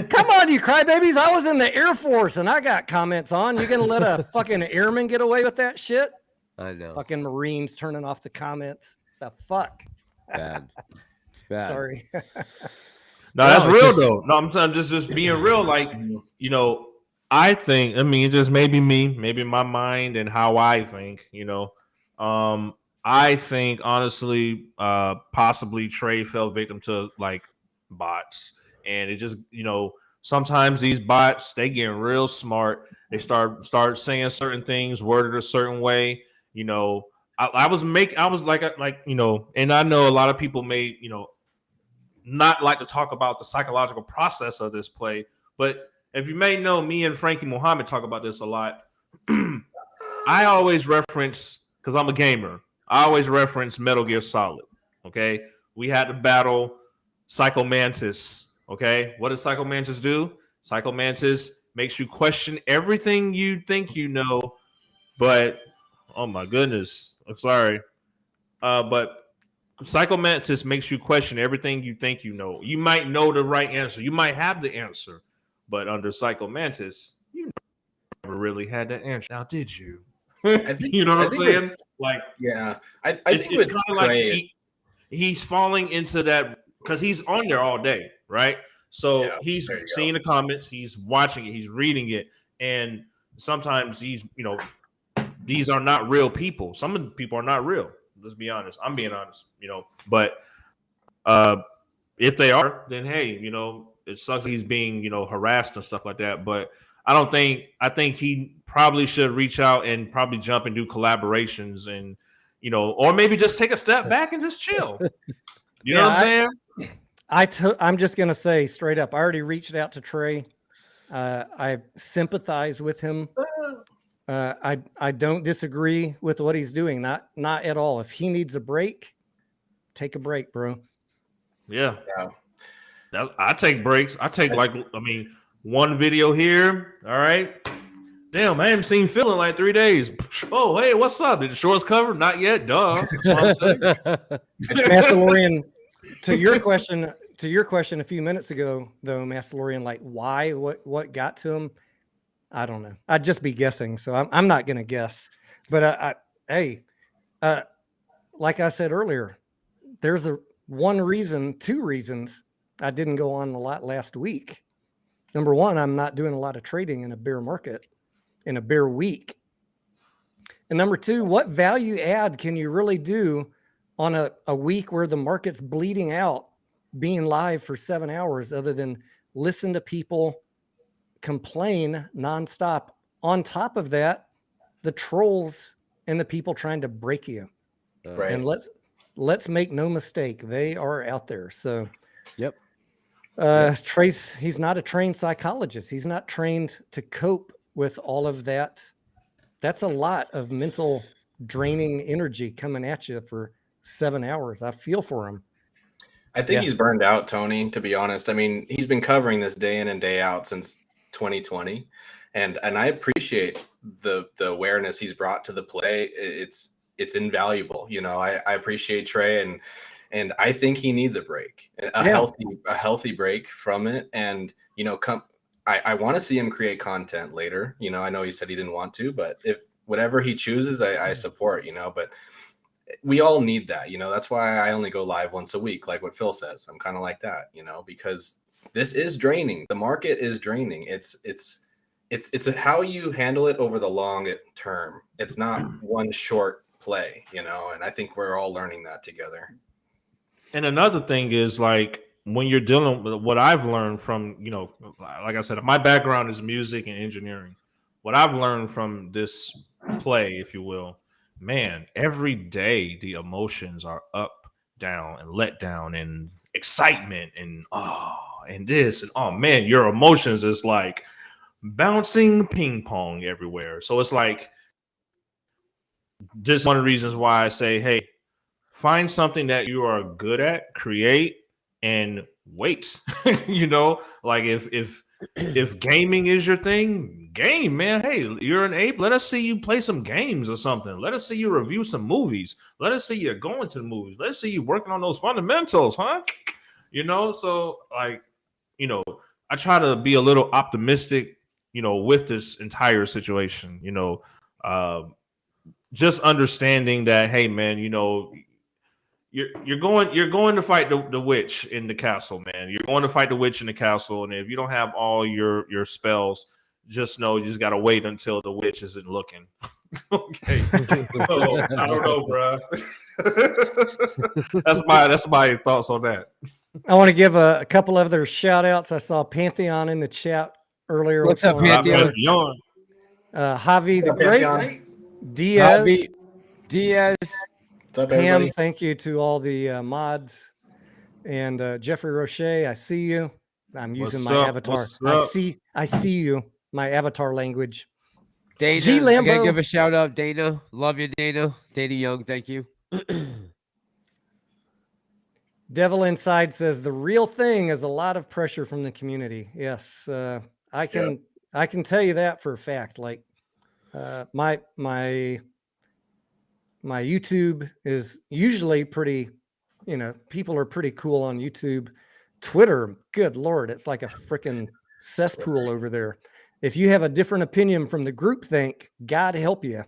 Come on, you crybabies. I was in the Air Force and I got comments on. You gonna let a fucking airman get away with that shit? I know. Fucking Marines turning off the comments. The fuck? Bad. It's bad. Sorry. No, that's No, real just- though. No, I'm just being real. Like, you know, I think. I mean, just maybe me, maybe my mind and how I think. You know, I think honestly, possibly Trey fell victim to like bots, and it just sometimes these bots they get real smart. They start saying certain things, worded a certain way. You know, I was like and I know a lot of people may not like to talk about the psychological process of this play, but if you may know, me and Frankie Muhammad talk about this a lot. I always reference, because I'm a gamer, I always reference Metal Gear Solid. Okay, we had to battle Psycho Mantis. Okay, what does Psycho Mantis do? Psycho Mantis makes you question everything you think you know, but oh my goodness, I'm sorry, but Psycho Mantis makes you question everything you think you know. You might know the right answer. You might have the answer. But under Psycho Mantis, you never really had that answer. Now, did you? You know what I'm saying? Like, Yeah, I it's think with kind of like Trey, he's falling into that because he's on there all day, right? So Yeah, he's there you seeing the comments, he's watching it, he's reading it, and sometimes these are not real people. Some of the people are not real. Let's be honest. I'm being honest, but if they are, then hey, it sucks he's being, harassed and stuff like that. But I think he probably should reach out and probably jump and do collaborations and, or maybe just take a step back and just chill. You know what I'm saying? I'm just gonna say straight up. I already reached out to Trey. I sympathize with him. I don't disagree with what he's doing. Not at all. If he needs a break, take a break, bro. Yeah. I take breaks. I take one video here. All right. Damn, I haven't seen Phil in like 3 days. Oh, hey, what's up? Did the shorts cover? Not yet. Duh. That's what I'm saying. Massalorian, to your question a few minutes ago, though, Massalorian, like why, what got to him? I don't know. I'd just be guessing, so I'm not gonna guess. But like I said earlier, there's two reasons I didn't go on a lot last week. Number one, I'm not doing a lot of trading in a bear market, in a bear week. And number two, what value add can you really do on a week where the market's bleeding out, being live for 7 hours, other than listen to people complain nonstop? On top of that, the trolls and the people trying to break you. right? And let's make no mistake, they are out there. So Yep. Trace, he's not a trained psychologist. He's not trained to cope with all of that. That's a lot of mental draining energy coming at you for 7 hours. I feel for him. I think he's burned out, Tony, to be honest. I mean, he's been covering this day in and day out since 2020. And I appreciate the awareness he's brought to the play. It's invaluable. I appreciate Trey, and I think he needs a break, a healthy break from it. And, I want to see him create content later. I know he said he didn't want to, but if whatever he chooses, I support, but we all need that. That's why I only go live once a week, like what Phil says. I'm kind of like that, because this is draining. The market is draining. It's how you handle it over the long term. It's not one short play, you know, and I think we're all learning that together. And another thing is like when you're dealing with what I've learned from, you know, like I said, my background is music and engineering. What I've learned from this play, if you will, man, every day the emotions are up, down, and let down, and excitement, and and this, and oh man, your emotions is like bouncing ping pong everywhere. So it's like this is one of the reasons why I say, hey, find something that you are good at, create, and wait. You know, like if gaming is your thing, game, man. Hey, you're an ape. Let us see you play some games or something. Let us see you review some movies. Let us see you going to the movies. Let's see you working on those fundamentals, huh? You know, so like, you know, I try to be a little optimistic, you know, with this entire situation, you know, just understanding that, hey, man, you know, you're going to fight the witch in the castle, man. You're going to fight the witch in the castle, and if you don't have all your spells, just know you just gotta wait until the witch isn't looking. Okay, so I don't know, bro. that's my thoughts on that. I want to give a couple other shout outs. I saw Pantheon in the chat earlier. What's up, Pantheon? Javi the Great, Pantheon. Diaz, What's up, Pam, everybody? thank you to all the mods, and Jeffrey Roche, I see you. I'm using What's my up? avatar. What's up? I see you. My avatar language. Dana, G. I gotta Lambo. give a shout out, Dana. Love you, Dana. Dana Young, thank you. Devil Inside says the real thing is a lot of pressure from the community. Yes, I can tell you that for a fact. Like my YouTube is usually pretty, you know, people are pretty cool on YouTube. Twitter, good Lord, it's like a freaking cesspool over there. If you have a different opinion from the groupthink, God help you.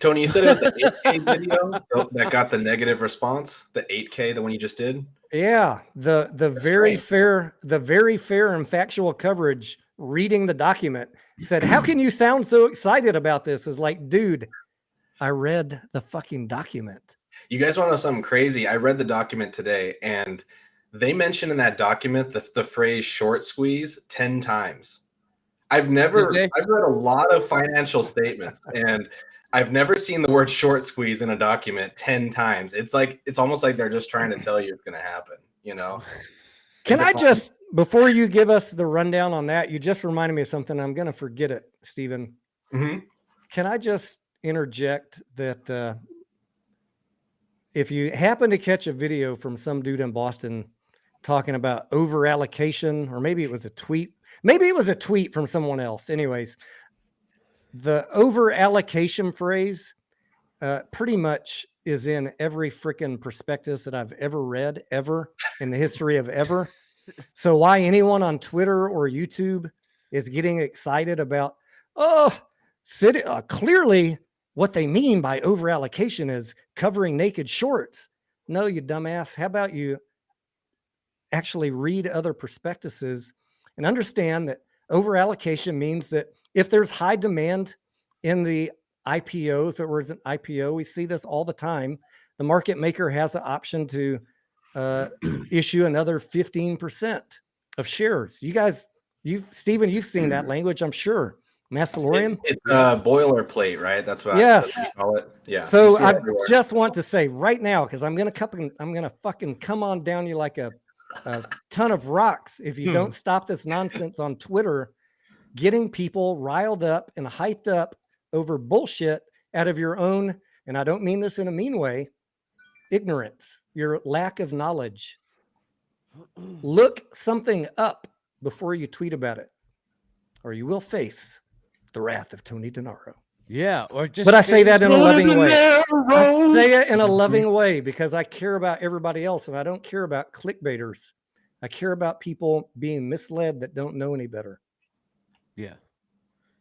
Tony, you said it was the 8K video that got the negative response. The 8K, the one you just did. Yeah, the very fair and factual coverage reading the document said, how can you sound so excited about this? Is like, dude, I read the fucking document. You guys want to know something crazy? I read the document today, and they mentioned in that document the phrase short squeeze 10 times. I've read a lot of financial statements, and I've never seen the word short squeeze in a document 10 times. It's almost like they're just trying to tell you it's going to happen, you know? Can I just, before you give us the rundown on that, you just reminded me of something. I'm going to forget it, Stephen. Mm-hmm. Can I just interject that if you happen to catch a video from some dude in Boston talking about over allocation, or maybe it was a tweet from someone else. Anyways, the over allocation phrase pretty much is in every freaking prospectus that I've ever read ever in the history of ever. So why anyone on Twitter or YouTube is getting excited about, clearly what they mean by over allocation is covering naked shorts. No, you dumbass. How about you actually read other prospectuses and understand that over allocation means that if there's high demand in the IPO, if it was an IPO, we see this all the time. The market maker has the option to issue another 15% of shares. You guys, Stephen, you've seen that language, I'm sure. Massalorian? It's boilerplate, right? That's what yes. I call it. Yeah. So I just want to say right now, because I'm gonna fucking come on down you like a ton of rocks if you don't stop this nonsense on Twitter, getting people riled up and hyped up over bullshit out of your own, and I don't mean this in a mean way, ignorance, your lack of knowledge. Look something up before you tweet about it, or you will face the wrath of Tony Denaro. Yeah, or just. But I say that in a loving way. I say it in a loving way because I care about everybody else, and I don't care about clickbaiters. I care about people being misled that don't know any better. Yeah.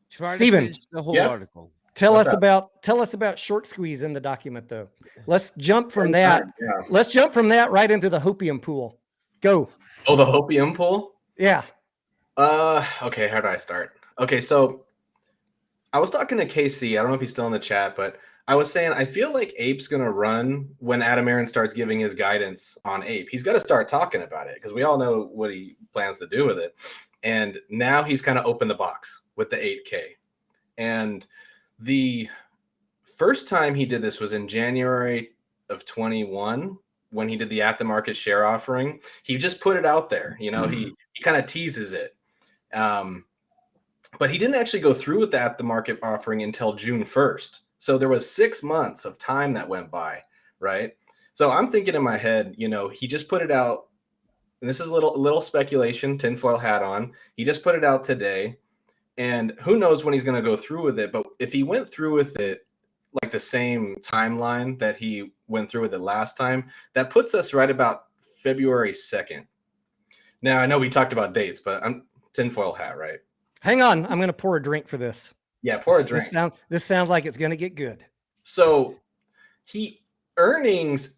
Stephen, the whole article. Tell us about short squeeze in the document, though. Let's jump from that. Yeah. Let's jump from that right into the hopium pool. Go. Oh, the opium pool. Yeah. Okay, how do I start? Okay, so I was talking to KC. I don't know if he's still in the chat, but I was saying I feel like Ape's gonna run when Adam Aaron starts giving his guidance on Ape. He's got to start talking about it because we all know what he plans to do with it. And now he's kind of opened the box with the 8K. And the first time he did this was in January of 21 when he did the at the market share offering. He just put it out there. You know, he kind of teases it. But he didn't actually go through with the at the market offering until June 1st. So there was 6 months of time that went by, right? So I'm thinking in my head, you know, he just put it out. And this is a little speculation, tinfoil hat on. He just put it out today. And who knows when he's going to go through with it. But if he went through with it like the same timeline that he went through with it last time, that puts us right about February 2nd. Now, I know we talked about dates, but I'm tinfoil hat, right? Hang on. I'm going to pour a drink for this. Yeah, pour a drink. This sounds like it's going to get good. So earnings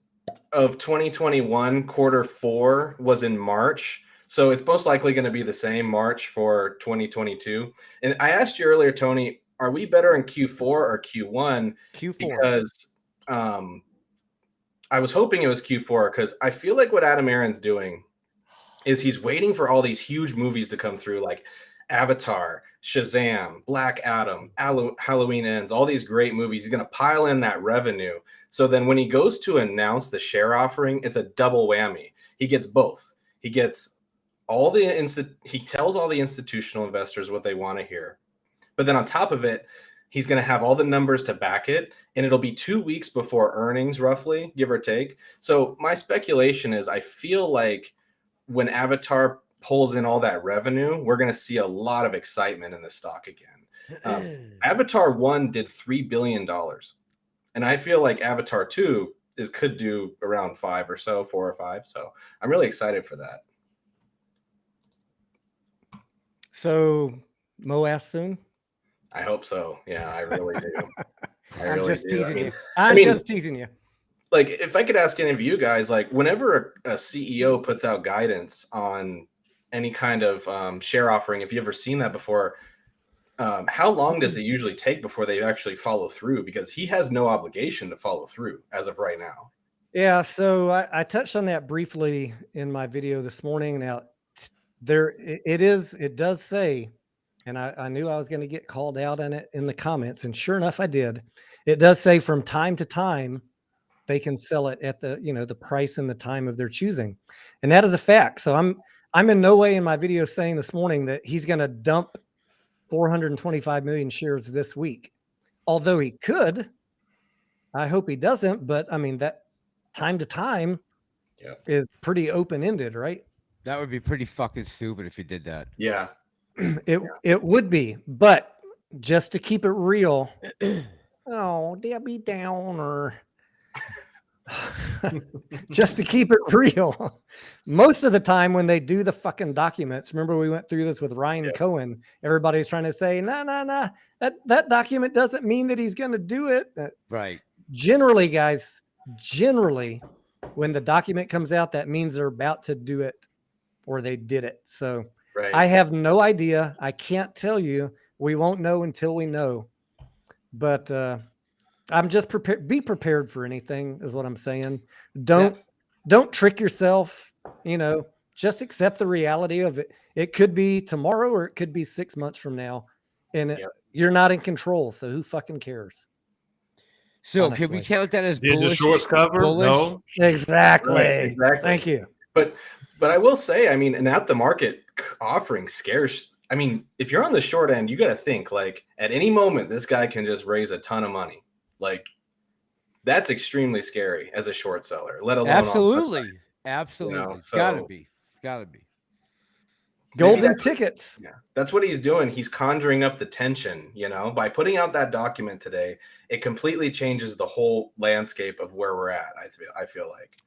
of 2021 quarter 4 was in March. So it's most likely going to be the same March for 2022. And I asked you earlier, Tony, are we better in Q4 or Q1? Q4. Because I was hoping it was Q4 because I feel like what Adam Aaron's doing is he's waiting for all these huge movies to come through, like Avatar, Shazam, Black Adam, Halloween Ends, all these great movies. He's going to pile in that revenue. So then when he goes to announce the share offering, it's a double whammy. He gets both. He gets he tells all the institutional investors what they want to hear. But then on top of it, he's going to have all the numbers to back it. And it'll be 2 weeks before earnings, roughly, give or take. So my speculation is I feel like when Avatar pulls in all that revenue, we're going to see a lot of excitement in the stock again. Avatar 1 did $3 billion. And I feel like Avatar 2 could do around 5 or so, 4 or 5. So I'm really excited for that. So Moas soon? I hope so. Yeah, I really do. I'm just teasing you. I'm just teasing you. Like, if I could ask any of you guys, like, whenever a CEO puts out guidance on any kind of share offering, if you've ever seen that before, how long does it usually take before they actually follow through? Because he has no obligation to follow through as of right now. Yeah, so I touched on that briefly in my video this morning. Now, it does say, and I knew I was going to get called out on it in the comments, and sure enough, I did. It does say from time to time, they can sell it at the price and the time of their choosing. And that is a fact. So I'm in no way in my video saying this morning that he's going to dump 425 million shares this week. Although he could. I hope he doesn't, but I mean, that time to time is pretty open-ended, right? That would be pretty fucking stupid if he did that. Yeah. It would be, but just to keep it real, oh, Debbie Downer. Just to keep it real, most of the time when they do the fucking documents, remember we went through this with Ryan Cohen, everybody's trying to say, no, that document doesn't mean that he's going to do it. Right. Generally, guys, when the document comes out, that means they're about to do it or they did it. So I have no idea. I can't tell you. We won't know until we know. But I'm just prepared. Be prepared for anything is what I'm saying. Don't trick yourself. Just accept the reality of it. It could be tomorrow or it could be 6 months from now. And you're not in control. So who fucking cares? So can we count that as did the shorts cover? Bullish? No. Exactly. Right, exactly. Thank you. But I will say, I mean, an at the market offering scares. I mean, if you're on the short end, you got to think like at any moment, this guy can just raise a ton of money. Like that's extremely scary as a short seller, let alone absolutely. It's gotta be. Golden tickets. Yeah, that's what he's doing. He's conjuring up the tension, by putting out that document today. It completely changes the whole landscape of where we're at. I feel like.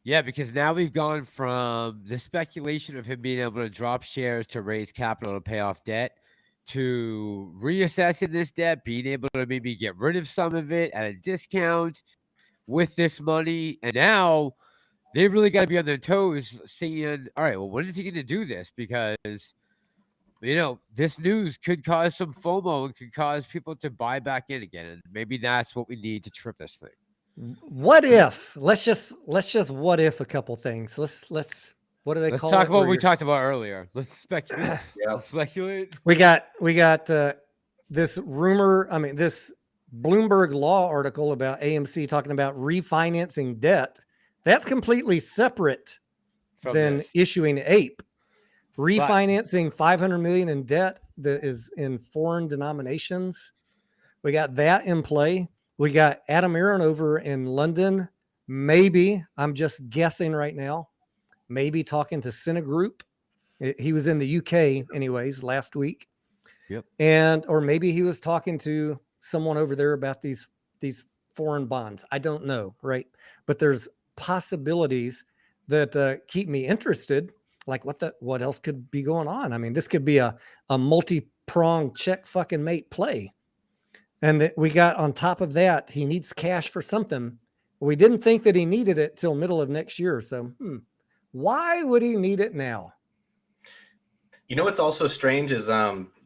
Yeah, because now we've gone from the speculation of him being able to drop shares to raise capital to pay off debt to reassessing this debt, being able to maybe get rid of some of it at a discount with this money. And now they really got to be on their toes, saying, "All right, well, when is he going to do this?" Because this news could cause some FOMO and could cause people to buy back in again, and maybe that's what we need to trip this thing. What if? Let's just what if a couple things. Let's what do they Let's call talk it? about what we talked about earlier. Let's speculate. Yeah. Let's speculate. We got this rumor. I mean, this Bloomberg Law article about AMC talking about refinancing debt. That's completely separate than this. issuing APE. Refinancing 500 million in debt that is in foreign denominations. We got that in play. We got Adam Aaron over in London. Maybe, I'm just guessing right now, maybe talking to Citigroup. He was in the UK anyways last week. Yep. Or maybe he was talking to someone over there about these foreign bonds. I don't know, right? But there's possibilities that keep me interested. Like what else could be going on? I mean, this could be a multi-pronged check fucking mate play. And that we got on top of that, he needs cash for something. We didn't think that he needed it till middle of next year. So why would he need it now? You know what's also strange is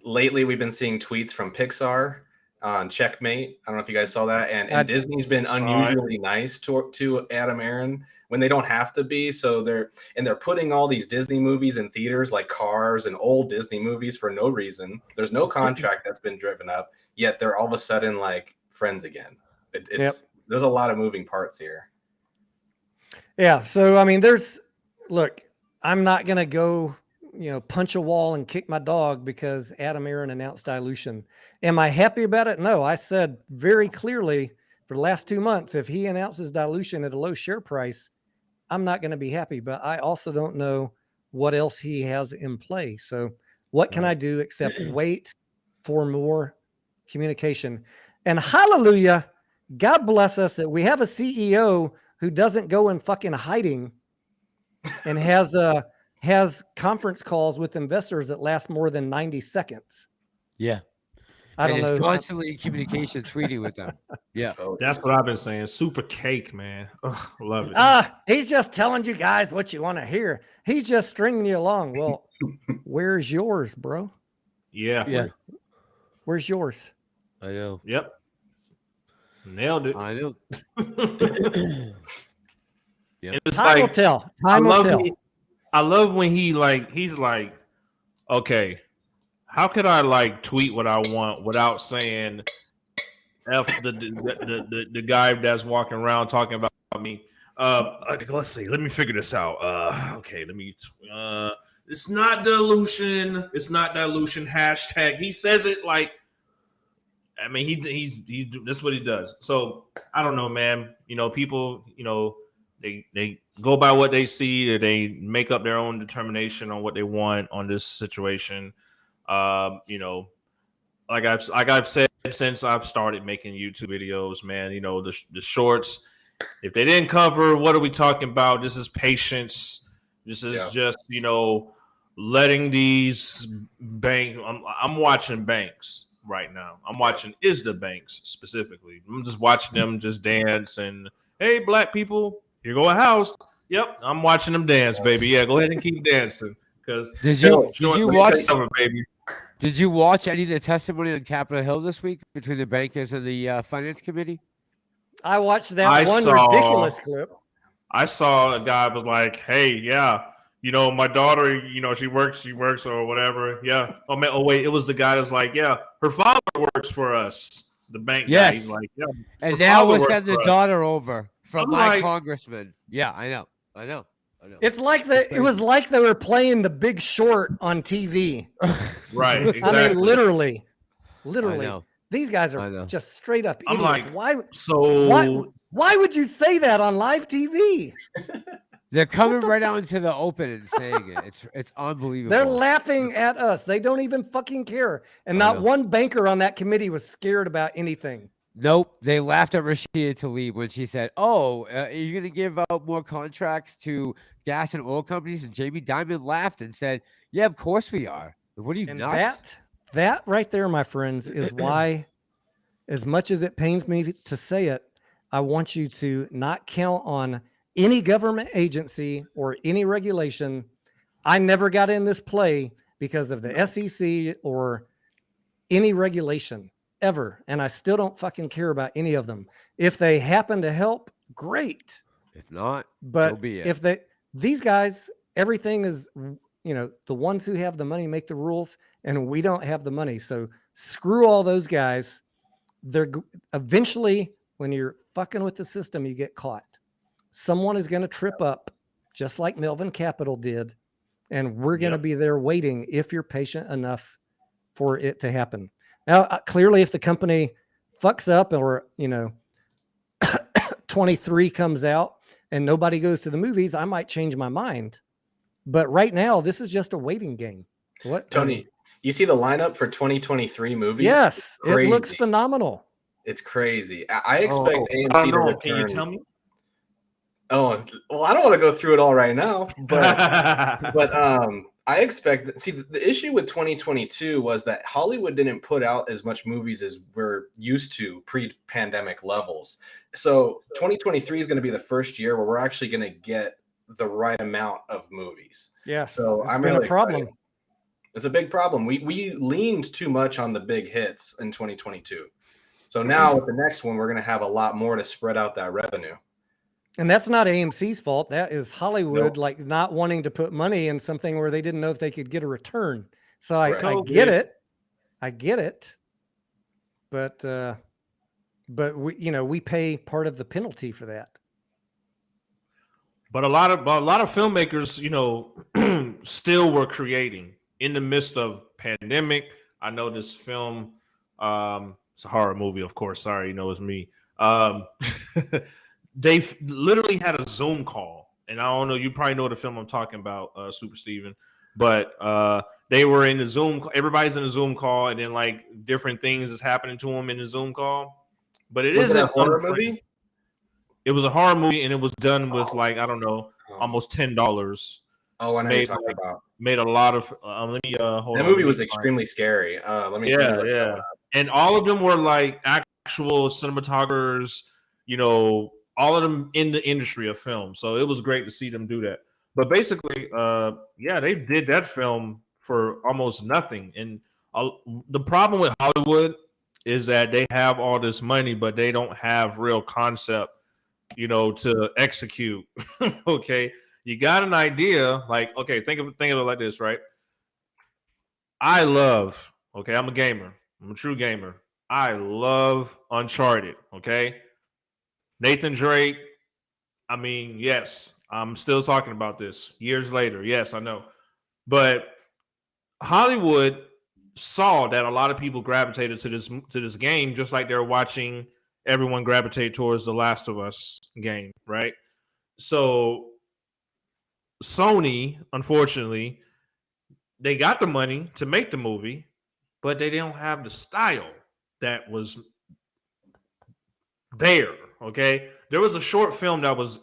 lately we've been seeing tweets from Pixar on Checkmate. I don't know if you guys saw that. And Disney's been unusually nice to Adam Aaron when they don't have to be. So they're putting all these Disney movies in theaters like Cars and old Disney movies for no reason. There's no contract that's been driven up, yet they're all of a sudden like friends again. There's a lot of moving parts here. Yeah. So, I mean, look, I'm not going to go, punch a wall and kick my dog because Adam Aaron announced dilution. Am I happy about it? No, I said very clearly for the last 2 months, if he announces dilution at a low share price, I'm not going to be happy, but I also don't know what else he has in play. So what can I do except wait for more communication? And hallelujah, God bless us that we have a CEO who doesn't go in fucking hiding and has conference calls with investors that last more than 90 seconds. Yeah. I don't know. Constantly in communication, tweeting with them. Yeah. That's what I've been saying. Super cake, man. Ugh, love it. He's just telling you guys what you want to hear. He's just stringing you along. Well, where's yours, bro? Yeah. Where's yours? I know. Yep. Nailed it. I know. Yep. It's Time will tell. Time will tell. I love when he's like, okay, how could I tweet what I want without saying F the guy that's walking around talking about me? Let's see. Let me figure this out. Okay, it's not dilution. It's not dilution. Hashtag. He says it he that's what he does. So I don't know, man. People, they go by what they see, or they make up their own determination on what they want on this situation. Like I've said since I've started making YouTube videos, man, the shorts, if they didn't cover, what are we talking about? This is patience. This is just, letting these banks. I'm watching banks right now. I'm watching ISDA banks specifically. I'm just watching them just dance and, hey, black people, here go a house. Yep, I'm watching them dance, baby. Yeah, go ahead and keep dancing. Because did you watch? Cover, baby. Did you watch any of the testimony on Capitol Hill this week between the bankers and the finance committee? I watched that ridiculous clip. I saw a guy was like, "Hey, yeah, my daughter, she works or whatever. Yeah. Oh wait, it was the guy that's like, yeah, her father works for us. The bank guy. He's like, yeah. And now we're sending the daughter over from my congressman. Yeah, I know. It's like it was like they were playing The Big Short on TV. Right. Exactly. I mean, literally. These guys are just straight up idiots. I'm like, why would you say that on live TV? They're coming right out into the open and saying it. It's unbelievable. They're laughing at us. They don't even fucking care. And not one banker on that committee was scared about anything. Nope. They laughed at Rashida Tlaib when she said, are you going to give out more contracts to gas and oil companies? And Jamie Dimon laughed and said, yeah, of course we are. What are you, nuts? That right there, my friends, is why, as much as it pains me to say it, I want you to not count on any government agency or any regulation. I never got in this play because of the SEC or any regulation ever. And I still don't fucking care about any of them. If they happen to help, great. If not, But so be it. if these guys, everything is, the ones who have the money make the rules, and we don't have the money. So screw all those guys. Eventually, when you're fucking with the system, you get caught. Someone is going to trip up, just like Melvin Capital did. And we're going to be there waiting if you're patient enough for it to happen. Now, clearly, if the company fucks up or, 23 comes out and nobody goes to the movies, I might change my mind. But right now, this is just a waiting game. What, Tony, you see the lineup for 2023 movies? Yes, it looks phenomenal. It's crazy. I expect AMC I don't to know. return. Can you tell me? Oh, well, I don't want to go through it all right now, but I expect see the issue with 2022 was that Hollywood didn't put out as much movies as we're used to pre-pandemic levels. So 2023 is going to be the first year where we're actually going to get the right amount of movies. Yeah. So it's I'm been really a problem. excited. It's a big problem. We leaned too much on the big hits in 2022. So now with the next one, we're going to have a lot more to spread out that revenue. And that's not AMC's fault. That is Hollywood, like not wanting to put money in something where they didn't know if they could get a return. So I get it. I get it. But we pay part of the penalty for that. But a lot of filmmakers, still were creating in the midst of pandemic. I know this film, it's a horror movie, of course. Sorry, it's me. They literally had a Zoom call, and I don't know. You probably know the film I'm talking about, Super Steven. But they were in the Zoom. Everybody's in the Zoom call, and then like different things is happening to them in the Zoom call. But it isn't a horror movie. It was a horror movie, and it was done with almost $10. Oh, I know you're talking about. Made a lot of. Hold on. That movie was extremely scary. Yeah. And all of them were like actual cinematographers. All of them in the industry of film. So it was great to see them do that. But basically, they did that film for almost nothing. And the problem with Hollywood is that they have all this money, but they don't have real concept, to execute. Okay. You got an idea, like, okay, think of it like this, right? I'm a gamer. I'm a true gamer. I love Uncharted, okay? Nathan Drake, yes, I'm still talking about this years later. Yes, I know. But Hollywood saw that a lot of people gravitated to this game, just like they're watching everyone gravitate towards the Last of Us game, right? So Sony, unfortunately, they got the money to make the movie, but they don't have the style that was there. Okay, there was a short film that was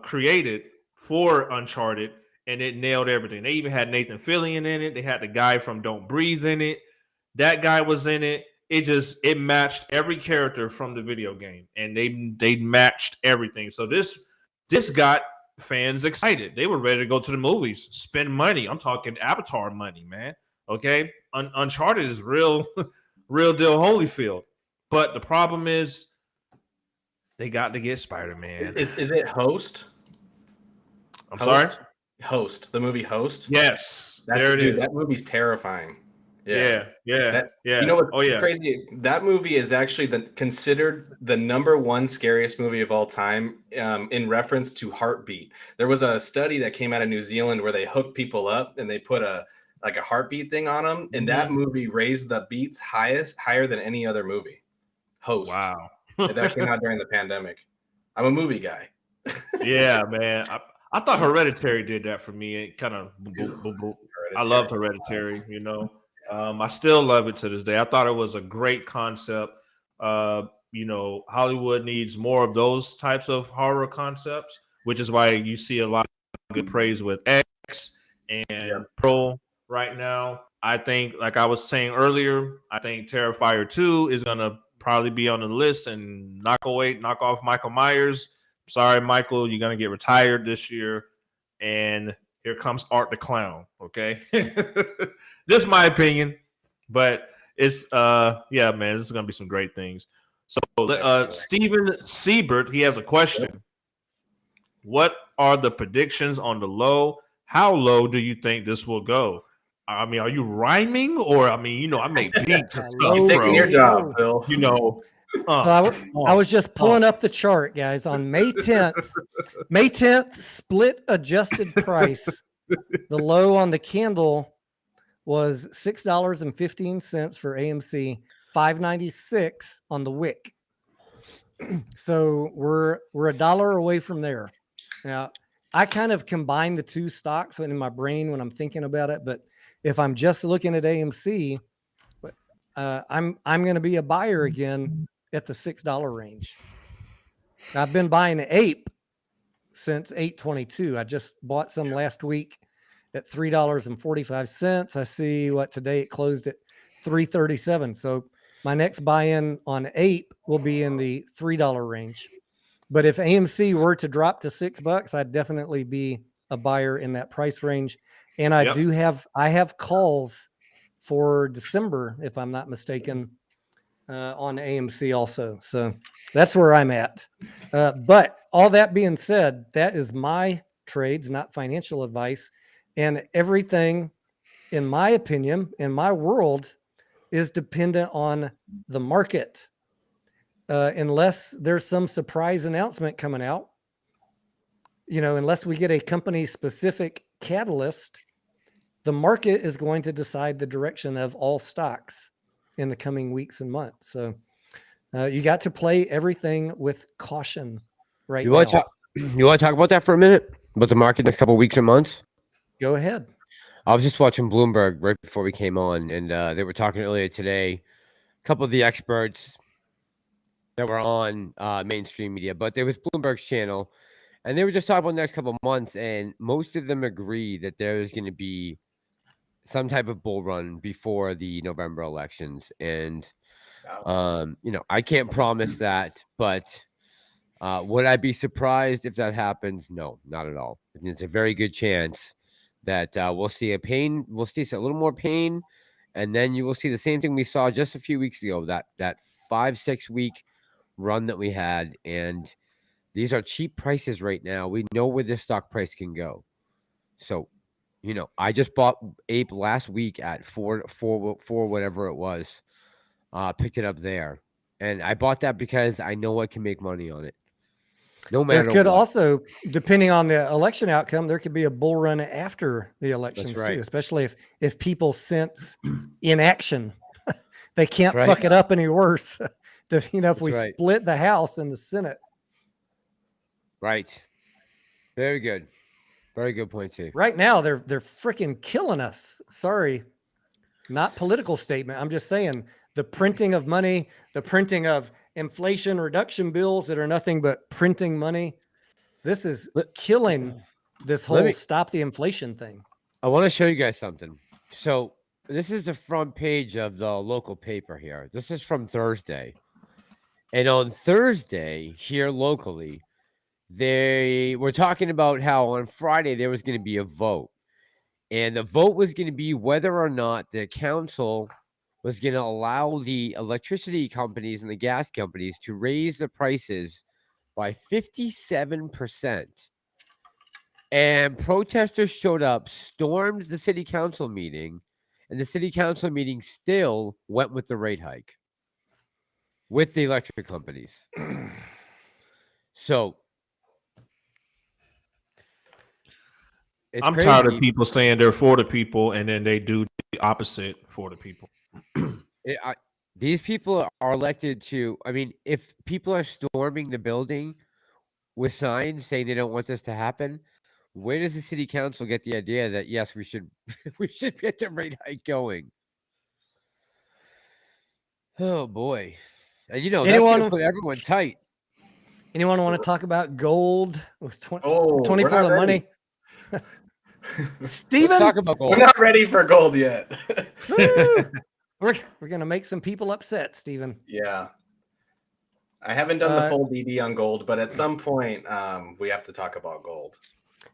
created for Uncharted, and it nailed everything. They even had Nathan Fillion in it. They had the guy from Don't Breathe in it. That guy was in it. It matched every character from the video game, and they matched everything. So this got fans excited. They were ready to go to the movies, spend money. I'm talking Avatar money, man. Okay, Uncharted is real deal Holyfield. But the problem is, they got to get Spider-Man. Is it Host? I'm sorry? Host. The movie Host? Yes. There it is. That movie's terrifying. Yeah. You know what's crazy? That movie is actually considered the #1 scariest movie of all time, in reference to heartbeat. There was a study that came out of New Zealand where they hooked people up and they put a heartbeat thing on them, and that movie raised the beats higher than any other movie. Host. Wow. That came out during the pandemic. I'm a movie guy. Yeah, man. I thought Hereditary did that for me. It kind of, I loved Hereditary. I still love it to this day. I thought it was a great concept. Hollywood needs more of those types of horror concepts, which is why you see a lot of good praise with X and Pro right now. I think, like I was saying earlier, I think Terrifier 2 is going to probably be on the list and knock off Michael Myers sorry, Michael, you're gonna get retired this year, and here comes Art the Clown. Okay, just my opinion, but it's yeah, man, this is gonna be some great things. So Steven Siebert, he has a question. What are the predictions on the low? How low do you think this will go? I mean, are you rhyming, or I mean, I make beats and stuff. He's taking your job, Phil. So I was just pulling up the chart, guys. On May 10th, split adjusted price. The low on the candle was $6.15 for AMC, $5.96 on the wick. So we're $1 away from there. Now, I kind of combine the two stocks in my brain when I'm thinking about it, but if I'm just looking at AMC, I'm going to be a buyer again at the $6 range. I've been buying an APE since 822. I just bought some last week at $3.45. I see today it closed at $3.37. So my next buy-in on APE will be in the $3 range. But if AMC were to drop to $6, I'd definitely be a buyer in that price range. And I have calls for December, if I'm not mistaken, on AMC also. So that's where I'm at. But all that being said, that is my trades, not financial advice. And everything, in my opinion, in my world, is dependent on the market. Unless there's some surprise announcement coming out, unless we get a company-specific catalyst, the market is going to decide the direction of all stocks in the coming weeks and months. So you got to play everything with caution right now. You want to talk about that for a minute? About the market next couple of weeks or months? Go ahead. I was just watching Bloomberg right before we came on, and they were talking earlier today. A couple of the experts that were on mainstream media, but there was Bloomberg's channel, and they were just talking about the next couple of months, and most of them agree that there is going to be some type of bull run before the November elections. And, I can't promise that, but would I be surprised if that happens? No, not at all. And it's a very good chance that we'll see a little more pain, and then you will see the same thing we saw just a few weeks ago, that 5-6 week run that we had. And these are cheap prices right now. We know where this stock price can go. So, I just bought APE last week at four whatever it was. Picked it up there, and I bought that because I know I can make money on it. No matter. There could also, depending on the election outcome, there could be a bull run after the election too, especially if people sense inaction. They can't fuck it up any worse. If we split the House and the Senate. Right. Very good. Very good point too. Right now, they're freaking killing us. Sorry, not political statement. I'm just saying the printing of money, the printing of inflation reduction bills that are nothing but printing money. This is killing this whole stop the inflation thing. I want to show you guys something. So this is the front page of the local paper here. This is from Thursday. And on Thursday here locally, they were talking about how on Friday there was going to be a vote, and the vote was going to be whether or not the council was going to allow the electricity companies and the gas companies to raise the prices by 57%. And protesters showed up, stormed the city council meeting, and the city council meeting still went with the rate hike with the electric companies. So I'm crazy. Tired of people saying they're for the people, and then they do the opposite for the people. These people are elected to, if people are storming the building with signs saying they don't want this to happen, where does the city council get the idea that, yes, we should get the rate hike going? Oh, boy. And, that's going to put everyone tight. Anyone want to talk about gold with 24 the money? Steven, talk about gold. We're not ready for gold yet. We're gonna make some people upset, Steven. Yeah. I haven't done the full DD on gold, but at some point we have to talk about gold.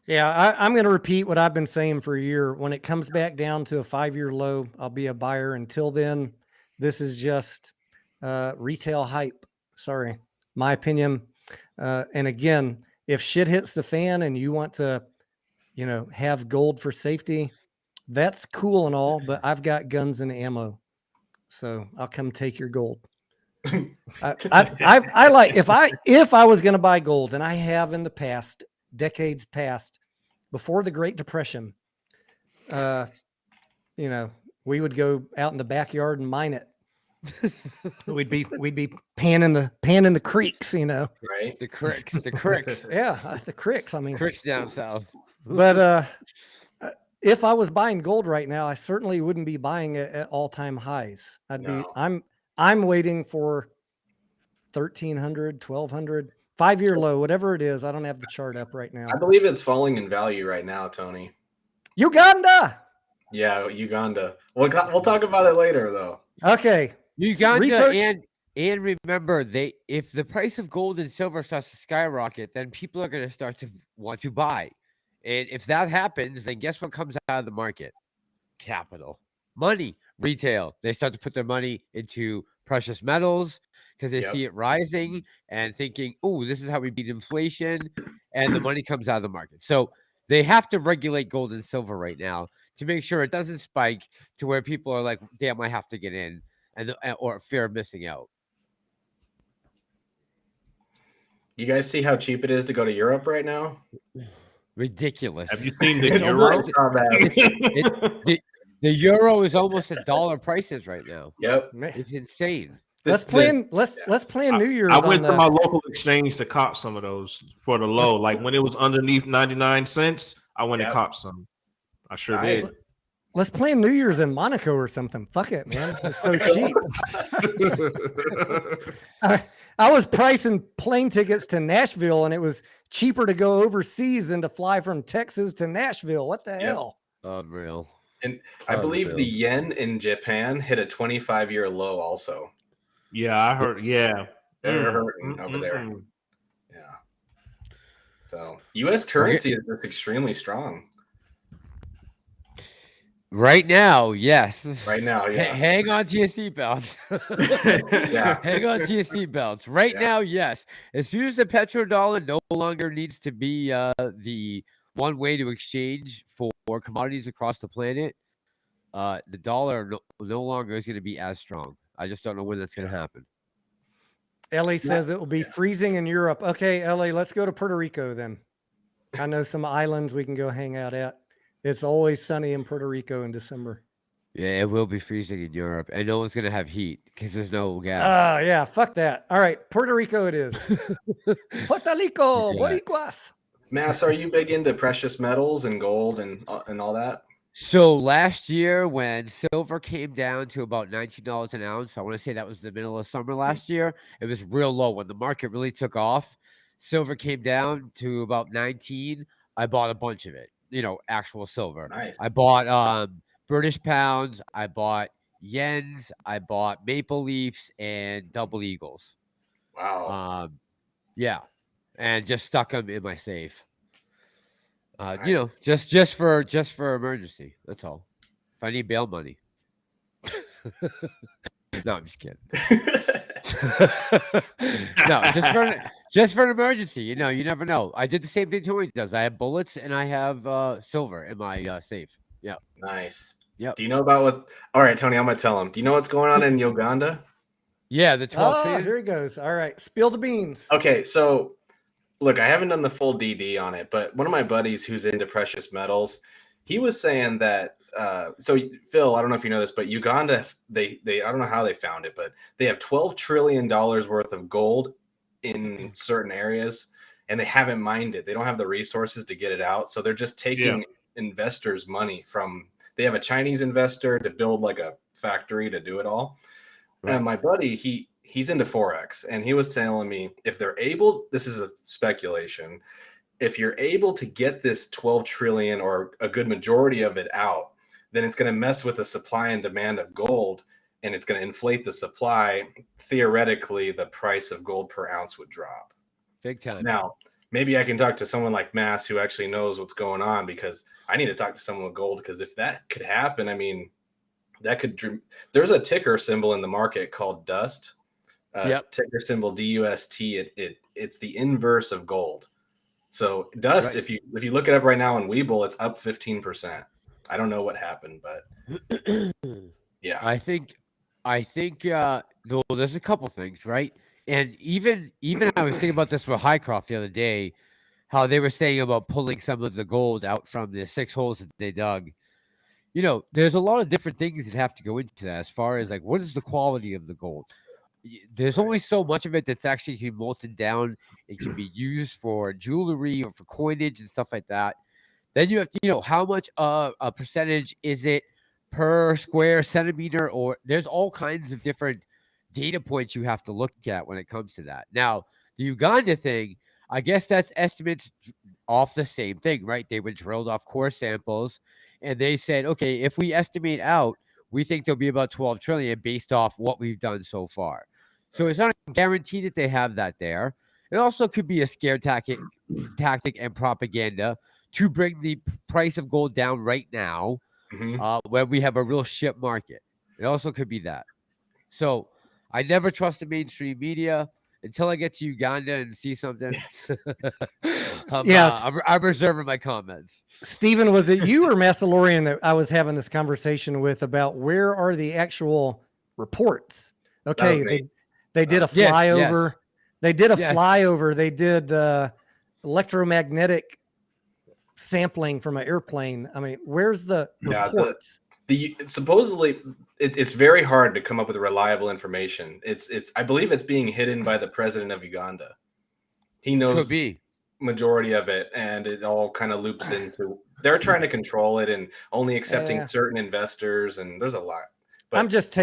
Yeah, I'm going to repeat what I've been saying for a year. When it comes back down to a 5-year low, I'll be a buyer. Until then, this is just retail hype. Sorry, my opinion. And again, if shit hits the fan and you want to, have gold for safety, that's cool and all, but I've got guns and ammo, so I'll come take your gold. I like, if I was going to buy gold, and I have in the past, decades past, before the Great Depression, we would go out in the backyard and mine it. we'd be panning the creeks, Right? The cricks. Yeah, the creeks. I mean, Cricks down south. But if I was buying gold right now, I certainly wouldn't be buying it at all-time highs. I'm waiting for 1,300, 1,200, 5-year low, whatever it is. I don't have the chart up right now. I believe it's falling in value right now, Tony. Uganda. Yeah, Uganda. We'll talk about it later, though. Okay. Uganda, and remember, if the price of gold and silver starts to skyrocket, then people are going to start to want to buy. And if that happens, then guess what comes out of the market? Capital, money, retail. They start to put their money into precious metals because they see it rising and thinking, oh, this is how we beat inflation. And the money comes out of the market. So they have to regulate gold and silver right now to make sure it doesn't spike to where people are like, damn, I have to get in, or fear of missing out. You guys see how cheap it is to go to Europe right now? Ridiculous. Have you seen the euro? The euro is almost $1 prices right now. Yep, it's insane. Let's plan New Year's. I went to my local exchange to cop some of those for the low. Like when it was underneath 99 cents, I went and copped some. I sure did. Let's plan New Year's in Monaco or something. Fuck it, man. It's so cheap. I was pricing plane tickets to Nashville, and it was cheaper to go overseas than to fly from Texas to Nashville. What the hell? Unreal. And I believe the yen in Japan hit a 25-year low also. Yeah, I heard. Yeah. They're hurting over there. Yeah. So U.S. currency is just extremely strong. Right now, yes. Right now, yeah. Hang on to your seatbelts. Yeah. Hang on to your seatbelts. Right now, yes. As soon as the petrodollar no longer needs to be the one way to exchange for commodities across the planet, the dollar no longer is going to be as strong. I just don't know when that's going to happen. Ellie says it will be freezing in Europe. Okay, Ellie, let's go to Puerto Rico then. I know some islands we can go hang out at. It's always sunny in Puerto Rico in December. Yeah, it will be freezing in Europe, and no one's going to have heat because there's no gas. Oh, yeah, fuck that. All right, Puerto Rico it is. Puerto Rico, Boricuas. Mass, are you big into precious metals and gold and all that? So last year when silver came down to about $19 an ounce, I want to say that was the middle of summer last year. It was real low when the market really took off. Silver came down to about 19. I bought a bunch of it, actual silver. Nice. I bought British pounds. I bought yens. I bought maple leafs and double eagles. Wow. Yeah. And just stuck them in my safe. Just for emergency. That's all. If I need bail money. No, I'm just kidding. No, just for an emergency. You never know. I did the same thing Tony does. I have bullets and I have silver in my safe. Yeah. Nice. Yeah. Do you know about what? All right, Tony, I'm gonna tell him. Do you know what's going on in Uganda? Yeah, the 12 trillion. Here he goes. All right, spill the beans. Okay, so look, I haven't done the full DD on it, but one of my buddies who's into precious metals, he was saying that. So Phil, I don't know if you know this, but Uganda, they I don't know how they found it, but they have $12 trillion worth of gold in certain areas, and they haven't mined it. They don't have the resources to get it out, so they're just taking investors' money from. They have a Chinese investor to build like a factory to do it all. Right. And my buddy, he's into Forex, and he was telling me if they're able, this is a speculation, if you're able to get this 12 trillion or a good majority of it out, then it's going to mess with the supply and demand of gold. and it's going to inflate the supply, theoretically, the price of gold per ounce would drop. Big time. Now, maybe I can talk to someone like Mass who actually knows what's going on, because I need to talk to someone with gold, because if that could happen, I mean, that could. There's a ticker symbol in the market called DUST. Ticker symbol DUST. It's the inverse of gold. So DUST, right. If you look it up right now on Webull, it's up 15%. I don't know what happened, but yeah, I think well, there's a couple things, right? And even I was thinking about this with Highcroft the other day, how they were saying about pulling some of the gold out from the 6 holes that they dug. You know, there's a lot of different things that have to go into that, as far as like, what is the quality of the gold? There's only so much of it that's actually can be molten down. It can be used for jewelry or for coinage and stuff like that. Then you have to, you know, how much a percentage is it per square centimeter, or there's all kinds of different data points you have to look at when it comes to that. Now, the Uganda thing, I guess that's estimates off the same thing, right? They were drilled off core samples, and they said, okay, if we estimate out, we think there'll be about 12 trillion based off what we've done so far. So it's not guaranteed that they have that there. It also could be a scare tactic and propaganda to bring the price of gold down right now, when we have a real shit market. It also could be that. So I never trust the mainstream media until I get to Uganda and see something. I'm reserving my comments. Stephen, was it you or Massalorian that I was having this conversation with about where are the actual reports? Okay, they did a flyover. Yes. They did a flyover. They did electromagnetic sampling from an airplane. I mean, where's the reports? Supposedly it's very hard to come up with reliable information. I believe it's being hidden by the president of Uganda. He knows majority of it, and it all kind of loops into. They're trying to control it and only accepting certain investors, and there's a lot. But I'm just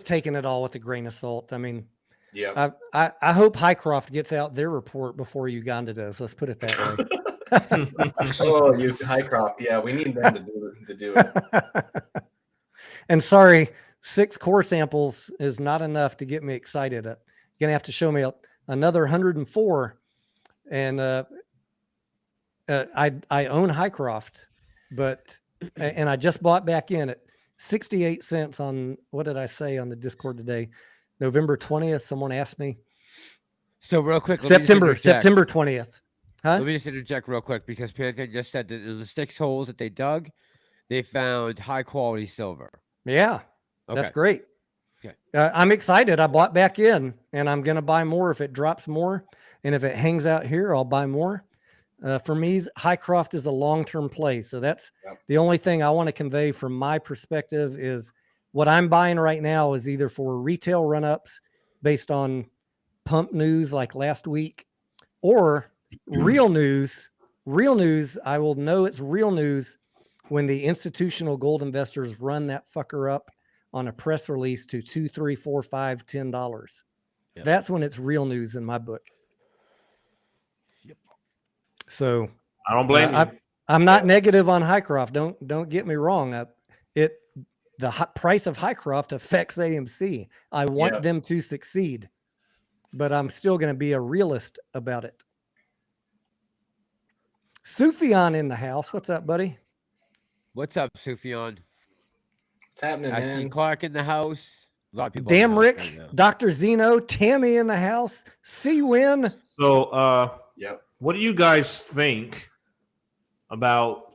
taking it all with a grain of salt. I mean, yeah. I hope Highcroft gets out their report before Uganda does. Let's put it that way. Highcroft. Yeah, we need them to do it. And sorry, 6 core samples is not enough to get me excited. You're gonna have to show me another 104. And I own Highcroft, and I just bought back in at 68 cents on, what did I say on the Discord today? November 20th. Someone asked me. So real quick, September 20th. Huh? Let me just interject real quick, because Panther just said that in the 6 holes that they dug, they found high quality silver. Yeah, that's great. Okay. I'm excited. I bought back in, and I'm going to buy more if it drops more. And if it hangs out here, I'll buy more. For me, Highcroft is a long-term play. So that's the only thing I want to convey from my perspective is what I'm buying right now is either for retail run-ups based on pump news like last week, or real news. Real news, I will know it's real news when the institutional gold investors run that fucker up on a press release to $2, $3, $4, $5, $10. Yep. That's when it's real news in my book. Yep. So I don't blame you. I'm not negative on Highcroft. Don't get me wrong. The price of Highcroft affects AMC. I want them to succeed, but I'm still going to be a realist about it. Sufyan in the house. What's up, buddy? What's up, Sufyan? What's happening, I man? see Clark in the house. A lot of people. Damn Rick, right, Dr. Zeno, Tammy in the house. C-Win. So, what do you guys think about?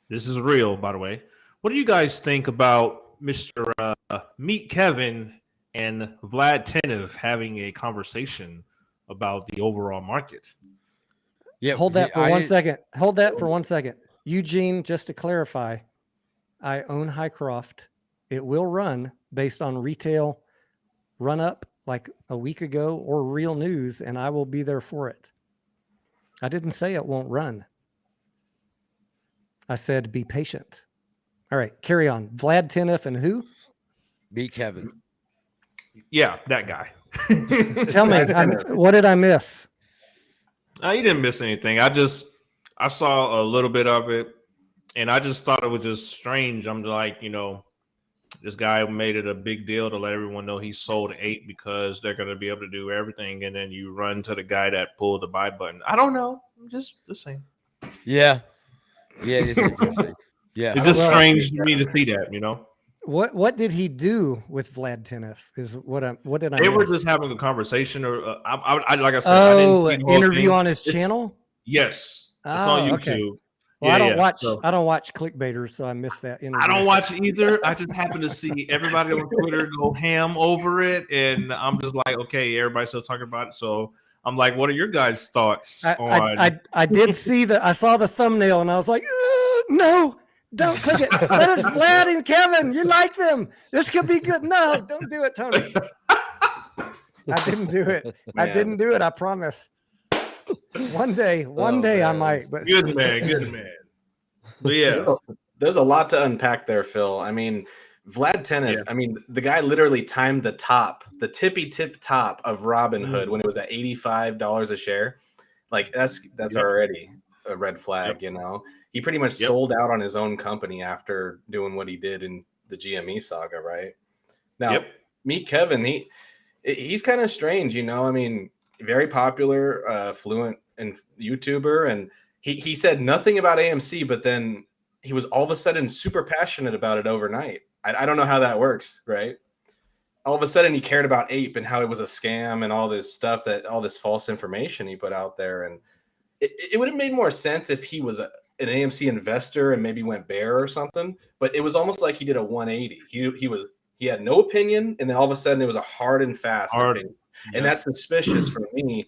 This is real, by the way. What do you guys think about Mr. Meet Kevin and Vlad Tenev having a conversation about the overall market? Yeah, hold that for 1 second. Hold that for 1 second. Eugene, just to clarify, I own Highcroft. It will run based on retail run up like a week ago or real news, and I will be there for it. I didn't say it won't run. I said be patient. All right, carry on. Vlad Tenev and who? Meet Kevin. Yeah, that guy. Tell me, what did I miss? You didn't miss anything. I saw a little bit of it, and I just thought it was just strange. I'm like, This guy made it a big deal to let everyone know he sold APE because they're going to be able to do everything, and then you run to the guy that pulled the buy button. I don't know. I'm just saying. Yeah. Yeah, it is interesting. Yeah. It's just Well, strange to me to see that, you know. What did he do with Vlad Tenev? Is what did I They were miss? just having a conversation, or I like I said, I didn't Oh, see an the whole interview thing. on his It's- channel? Yes, it's on Oh, YouTube. okay. Well, I don't watch So, I don't watch clickbaiters, so I missed that interview. I don't watch it either. I just happen to see everybody on Twitter go ham over it, and I'm just like, okay, everybody's still talking about it. So I'm like, what are your guys' thoughts on? I did see I saw the thumbnail and I was like, no, don't click it. That is Vlad and Kevin. You like them. This could be good. No, don't do it, Tony. I didn't do it. I didn't do it. I promise. One day I might. But Good man. But yeah, There's a lot to unpack there, Phil. I mean, Vlad Tenev, Yeah. I mean, the guy literally timed the tippy tip top of Robinhood when it was at $85 a share. Like that's Yep. already a red flag, Yep. you know. He pretty much Yep. sold out on his own company after doing what he did in the GME saga, right? Now, Yep. meet Kevin. He's kind of strange, you know. I mean, very popular, fluent and YouTuber, and he said nothing about AMC, but then he was all of a sudden super passionate about it overnight. I don't know how that works, right? All of a sudden he cared about APE and how it was a scam and all this stuff, all this false information he put out there. And it would have made more sense if he was an AMC investor and maybe went bear or something, but it was almost like he did a 180. He had no opinion, and then all of a sudden it was a hard and fast opinion. And that's suspicious for me.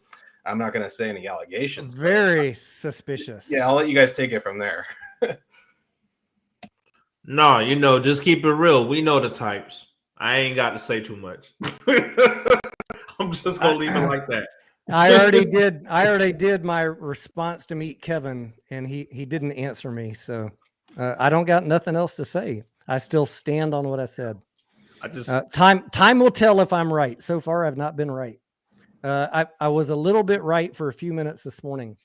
I'm not going to say any allegations. very suspicious. Yeah, I'll let you guys take it from there. No, you know, just keep it real. We know the types. I ain't got to say too much. I'm just gonna leave it like that. I already did my response to meet Kevin, and he didn't answer me. So I don't got nothing else to say. I still stand on what I said. I just time will tell if I'm right. So far, I've not been right. I was a little bit right for a few minutes this morning,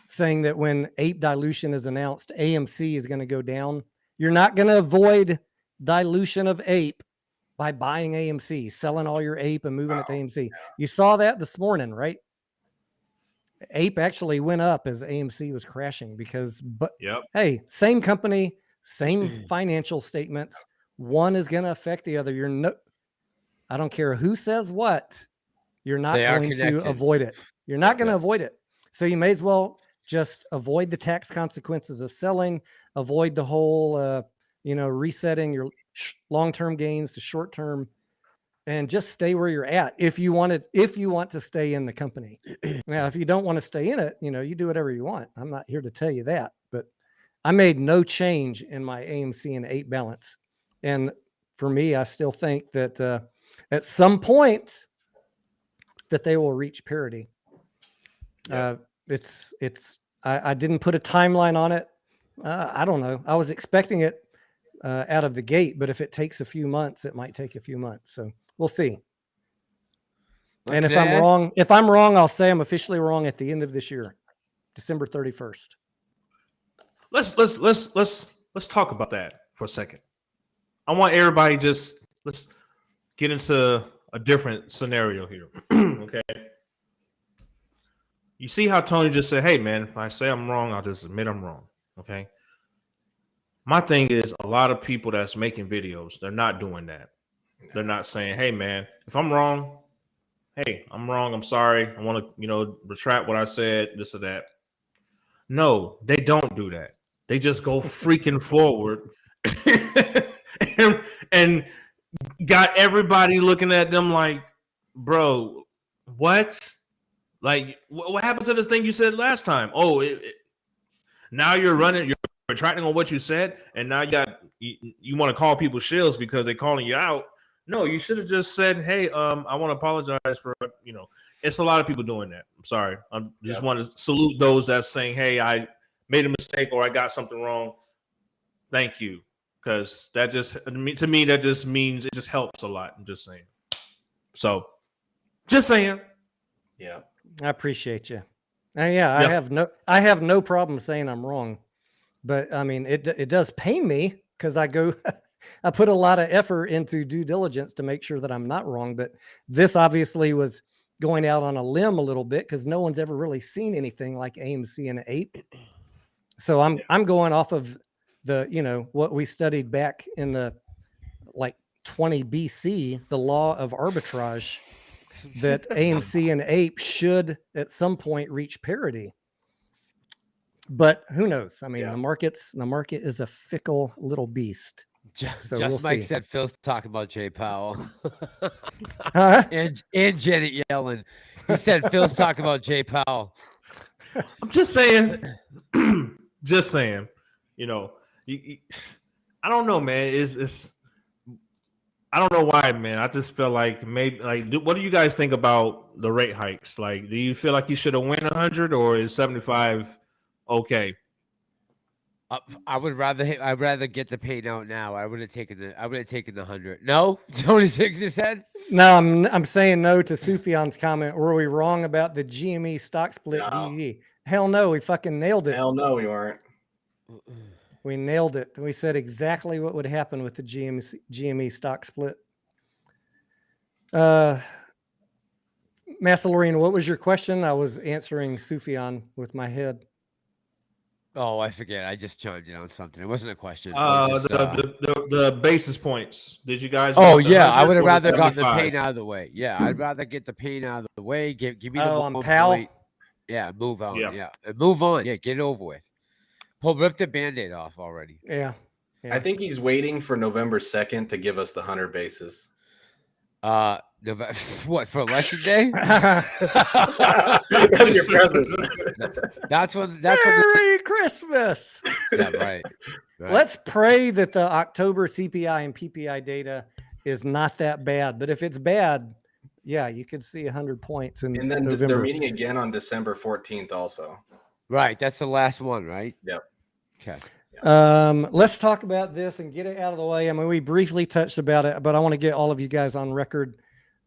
saying that when APE dilution is announced, AMC is going to go down. You're not going to avoid dilution of APE by buying AMC, selling all your APE and moving it to AMC. You saw that this morning, right? APE actually went up as AMC was crashing because, Yep. hey, same company, same financial statements. One is going to affect the other. I don't care who says what. You're not going to avoid it. You're not going to avoid it. So you may as well just avoid the tax consequences of selling, avoid the whole, resetting your long-term gains to short-term, and just stay where you're at. If you want to stay in the company. Now, if you don't want to stay in it, you do whatever you want. I'm not here to tell you that, but I made no change in my AMC and APE balance. And for me, I still think that at some point that they will reach parity. I didn't put a timeline on it. I don't know. I was expecting it out of the gate, but if it takes a few months, it might take a few months. So we'll see. And if I'm wrong, I'll say I'm officially wrong at the end of this year, December 31st. Let's talk about that for a second. I want everybody let's get into a different scenario here. Okay. You see how Tony just said, hey man, if I say I'm wrong, I'll just admit I'm wrong. Okay. My thing is a lot of people that's making videos, they're not doing that. They're not saying, hey man, if I'm wrong, hey, I'm wrong. I'm sorry. I want to, retract what I said, this or that. No, they don't do that. They just go freaking forward and got everybody looking at them like, bro, what? Like, what happened to this thing you said last time? Oh, now you're retracting on what you said, and now you want to call people shills because they're calling you out. No, you should have just said, hey, I want to apologize for, it's a lot of people doing that. I'm sorry. I just want to salute those that's saying, hey, I made a mistake or I got something wrong. Thank you. Because that to me, that just means it just helps a lot. I'm just saying. So, just saying. Yeah. I appreciate you. I have no problem saying I'm wrong, but I mean, it does pain me because I go I put a lot of effort into due diligence to make sure that I'm not wrong. But this obviously was going out on a limb a little bit because no one's ever really seen anything like AMC and APE. So I'm going off of the, you know, what we studied back in the like 20 BC, the law of arbitrage, that AMC and APE should at some point reach parity. But who knows? I mean, the market is a fickle little beast. So Just we'll Mike see. said Phil's talking about Jay Powell. Huh? and Janet Yellen. He said Phil's talking about Jay Powell. I'm just saying, just saying, you know, I don't know, man. It's I don't know why, man. I just feel like maybe, like, what do you guys think about the rate hikes? Like, do you feel like you should have won 100, or is 75 okay? I'd rather get the pain out now. I would have taken the 100. No, Tony Signer said. No, I'm saying no to Sufjan's comment. Were we wrong about the GME stock split DD? Hell no, we fucking nailed it. Hell no, we weren't. We nailed it. We said exactly what would happen with the GME stock split. Massalorian, what was your question? I was answering Sufjan with my head. Oh, I forget. I just chimed in on something. It wasn't a question. The basis points. Did you guys? Oh yeah, I would have or rather gotten the 75? pain out of the way. Yeah, I'd rather get the pain out of the way. Give me the on 1 Powell? point. Yeah, move on. Yeah. Yeah, move on. Yeah, get it over with. Rip the Band-Aid off already. Yeah. I think he's waiting for November 2nd to give us the 100 bases. What, for election day? That's your present. That's when. Merry Christmas. Yeah, right. Let's pray that the October CPI and PPI data is not that bad. But if it's bad, yeah, you could see 100 points in And then November. they're meeting again on December 14th also. Right, that's the last one, right? Yep. Okay. Let's talk about this and get it out of the way. I mean, we briefly touched about it, but I want to get all of you guys on record.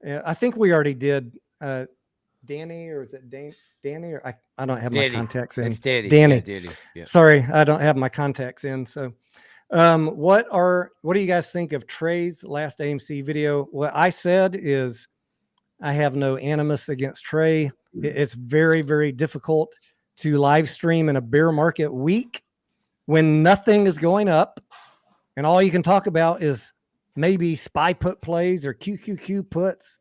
I think we already did. Danny, or is it Danny? Or I don't have Danny. my contacts in. It's Danny. Danny. Yeah, Danny. Yeah. Sorry, I don't have my contacts in. So, what do you guys think of Trey's last AMC video? What I said is, I have no animus against Trey. It's very, very difficult to live stream in a bear market week when nothing is going up and all you can talk about is maybe SPY put plays or QQQ puts.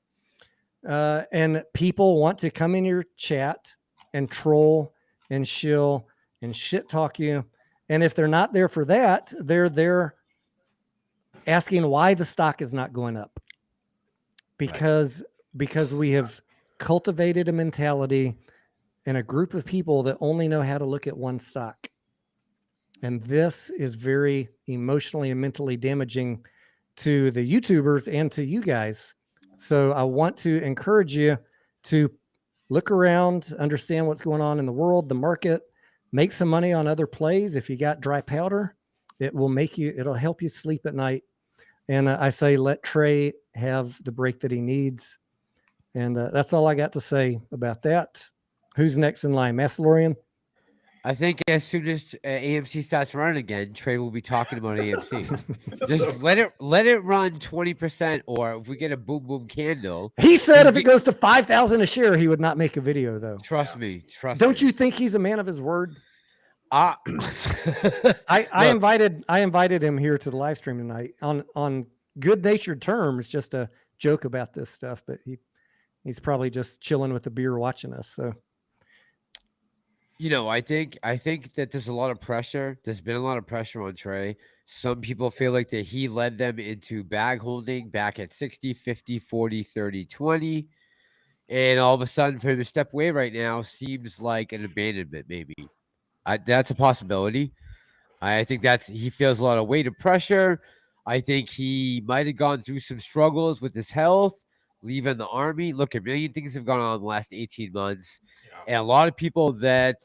And people want to come in your chat and troll and shill and shit talk you. And if they're not there for that, they're there asking why the stock is not going up. Because we have cultivated a mentality and a group of people that only know how to look at one stock. And this is very emotionally and mentally damaging to the YouTubers and to you guys. So I want to encourage you to look around, understand what's going on in the world, the market, make some money on other plays. If you got dry powder, it'll help you sleep at night. And I say, let Trey have the break that he needs. And that's all I got to say about that. Who's next in line? Massalorian? I think as soon as AMC starts running again, Trey will be talking about AMC. Just let it run 20%, or if we get a boom boom candle. He said if it goes to 5,000 a share, he would not make a video though. Trust me. Don't you think he's a man of his word? I invited him here to the live stream tonight on good-natured terms, just a joke about this stuff, but he's probably just chilling with the beer watching us. So, you know, I think that there's a lot of pressure. There's been a lot of pressure on Trey. Some people feel like that he led them into bag holding back at 60, 50, 40, 30, 20. And all of a sudden for him to step away right now seems like an abandonment, maybe. That's a possibility. I think he feels a lot of weight of pressure. I think he might have gone through some struggles with his health, leaving the army. Look, a million things have gone on in the last 18 months. And a lot of people that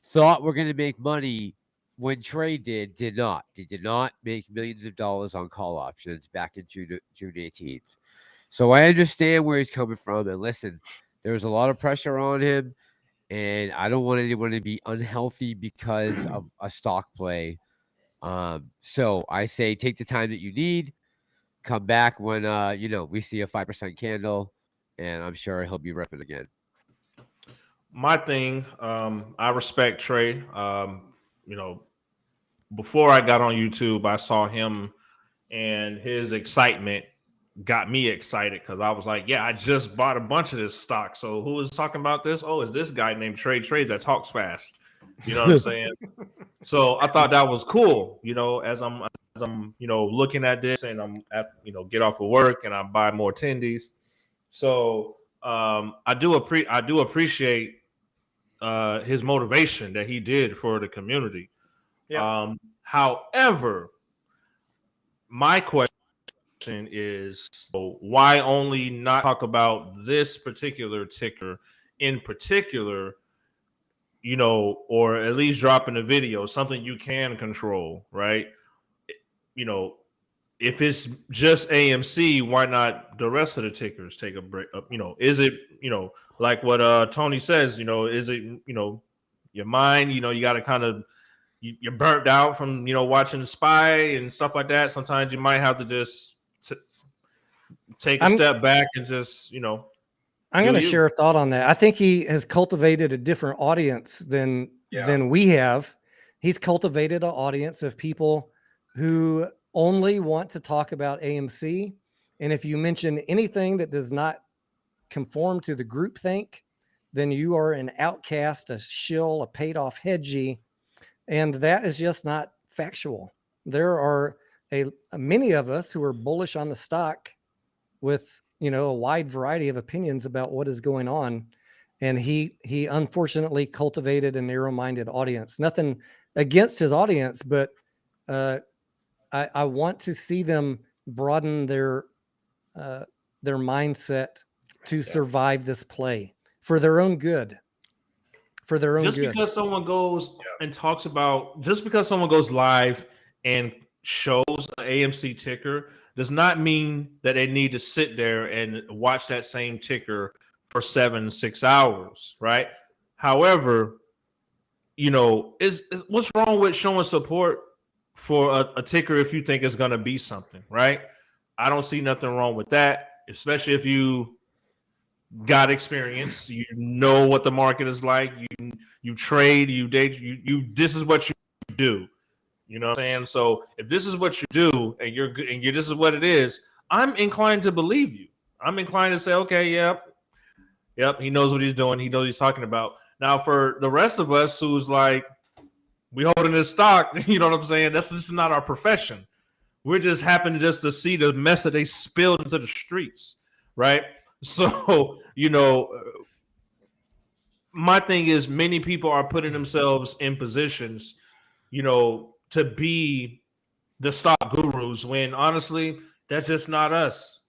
thought were going to make money when Trey did not. They did not make millions of dollars on call options back in June 18th. So I understand where he's coming from. And listen, there was a lot of pressure on him. And I don't want anyone to be unhealthy because of a stock play. So I say take the time that you need. Come back when we see a 5% candle, and I'm sure he'll be repping again. My thing, I respect Trey. Before I got on YouTube, I saw him, and his excitement got me excited because I was like, yeah, I just bought a bunch of this stock. So who is talking about this? Oh, it's this guy named Trey Trades that talks fast. You know what I'm saying? So I thought that was cool. As I'm looking at this, and I'm at get off of work and I buy more attendees. So I do appreciate his motivation that he did for the community. Yeah. However, my question is, why only not talk about this particular ticker in particular, or at least drop in a video, something you can control, right? If it's just AMC, why not the rest of the tickers take a break? Is it, like what Tony says, is it, your mind, you got to kind of, you're burnt out from, watching the Spy and stuff like that. Sometimes you might have to just take a step back and just, I'm going to share a thought on that. I think he has cultivated a different audience than we have. He's cultivated an audience of people who only want to talk about AMC. And if you mention anything that does not conform to the groupthink, then you are an outcast, a shill, a paid off hedgie. And that is just not factual. There are many of us who are bullish on the stock with, a wide variety of opinions about what is going on. And he unfortunately cultivated a narrow-minded audience. Nothing against his audience, but I want to see them broaden their mindset to survive this play for their own good. For their own good. Just because someone goes and talks about, just because someone goes live and shows an AMC ticker does not mean that they need to sit there and watch that same ticker for 6 hours, right? However, is what's wrong with showing support for a ticker if you think it's going to be something, right? I don't see nothing wrong with that, especially if you got experience, you know what the market is like, you trade, you date, you this is what you do. You know what I'm saying? So if this is what you do and you're good and this is what it is, I'm inclined to believe you. I'm inclined to say, okay, yep, he knows what he's doing, he knows what he's talking about. Now for the rest of us who's like, we holding this stock, you know what I'm saying? This is not our profession. We're just happen just to see the mess that they spilled into the streets, right? So, my thing is many people are putting themselves in positions, to be the stock gurus when honestly, that's just not us.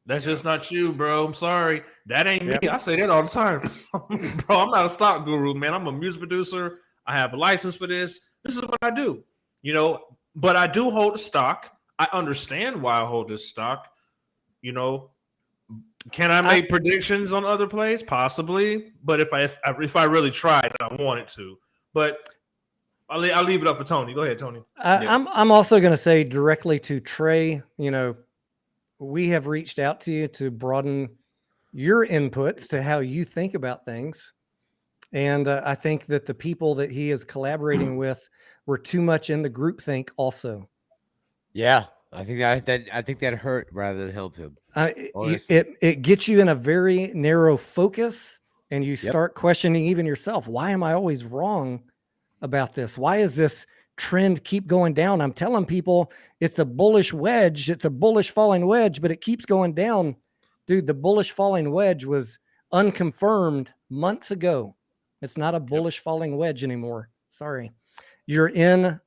That's just not you, bro. I'm sorry. That ain't me. I say that all the time. Bro, I'm not a stock guru, man. I'm a music producer. I have a license for this. This is what I do, but I do hold a stock. I understand why I hold this stock, Can I make predictions on other plays? Possibly, but if I really tried, I wanted to. But I'll leave it up for Tony. Go ahead, Tony. I'm also going to say directly to Trey. We have reached out to you to broaden your inputs to how you think about things, and I think that the people that he is collaborating with were too much in the groupthink. Also, yeah. I think that hurt rather than help him. It gets you in a very narrow focus, and you start questioning even yourself. Why am I always wrong about this? Why is this trend keep going down? I'm telling people it's a bullish wedge. It's a bullish falling wedge, but it keeps going down. Dude, the bullish falling wedge was unconfirmed months ago. It's not a bullish falling wedge anymore. Sorry. You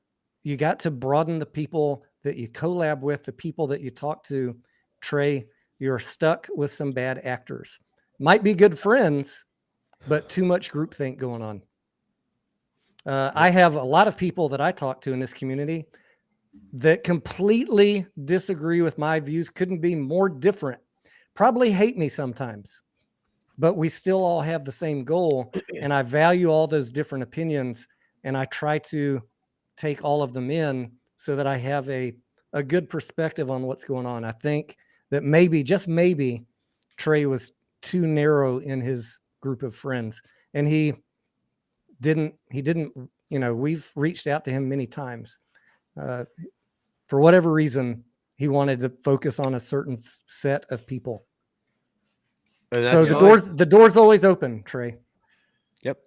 got to broaden the people that you collab with, the people that you talk to. Trey, you're stuck with some bad actors. Might be good friends, but too much groupthink going on. I have a lot of people that I talk to in this community that completely disagree with my views. Couldn't be more different. Probably hate me sometimes, but we still all have the same goal. And I value all those different opinions, and I try to take all of them in so that I have a good perspective on what's going on. I think that maybe, just maybe, Trey was too narrow in his group of friends, and he didn't, you know, we've reached out to him many times. For whatever reason, he wanted to focus on a certain set of people. So the door's always open, Trey. Yep.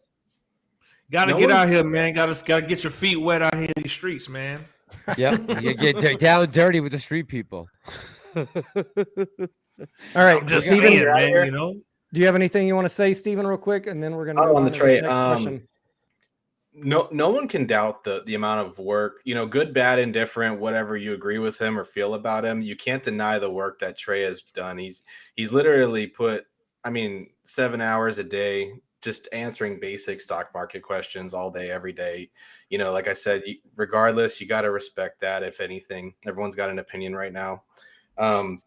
Gotta get out here, man. Gotta get your feet wet out here in these streets, man. Yep. You get down dirty with the street people. All right, I'm just Steven, saying, man, you know. do you have anything you want to say, Steven, real quick? And then we're going to move on on the to Trey. this next question. No one can doubt the amount of work, you know, good, bad, indifferent, whatever you agree with him or feel about him. You can't deny the work that Trey has done. He's literally put, 7 hours a day just answering basic stock market questions all day, every day. You know, like I said, regardless, you got to respect that. If anything, everyone's got an opinion right now. I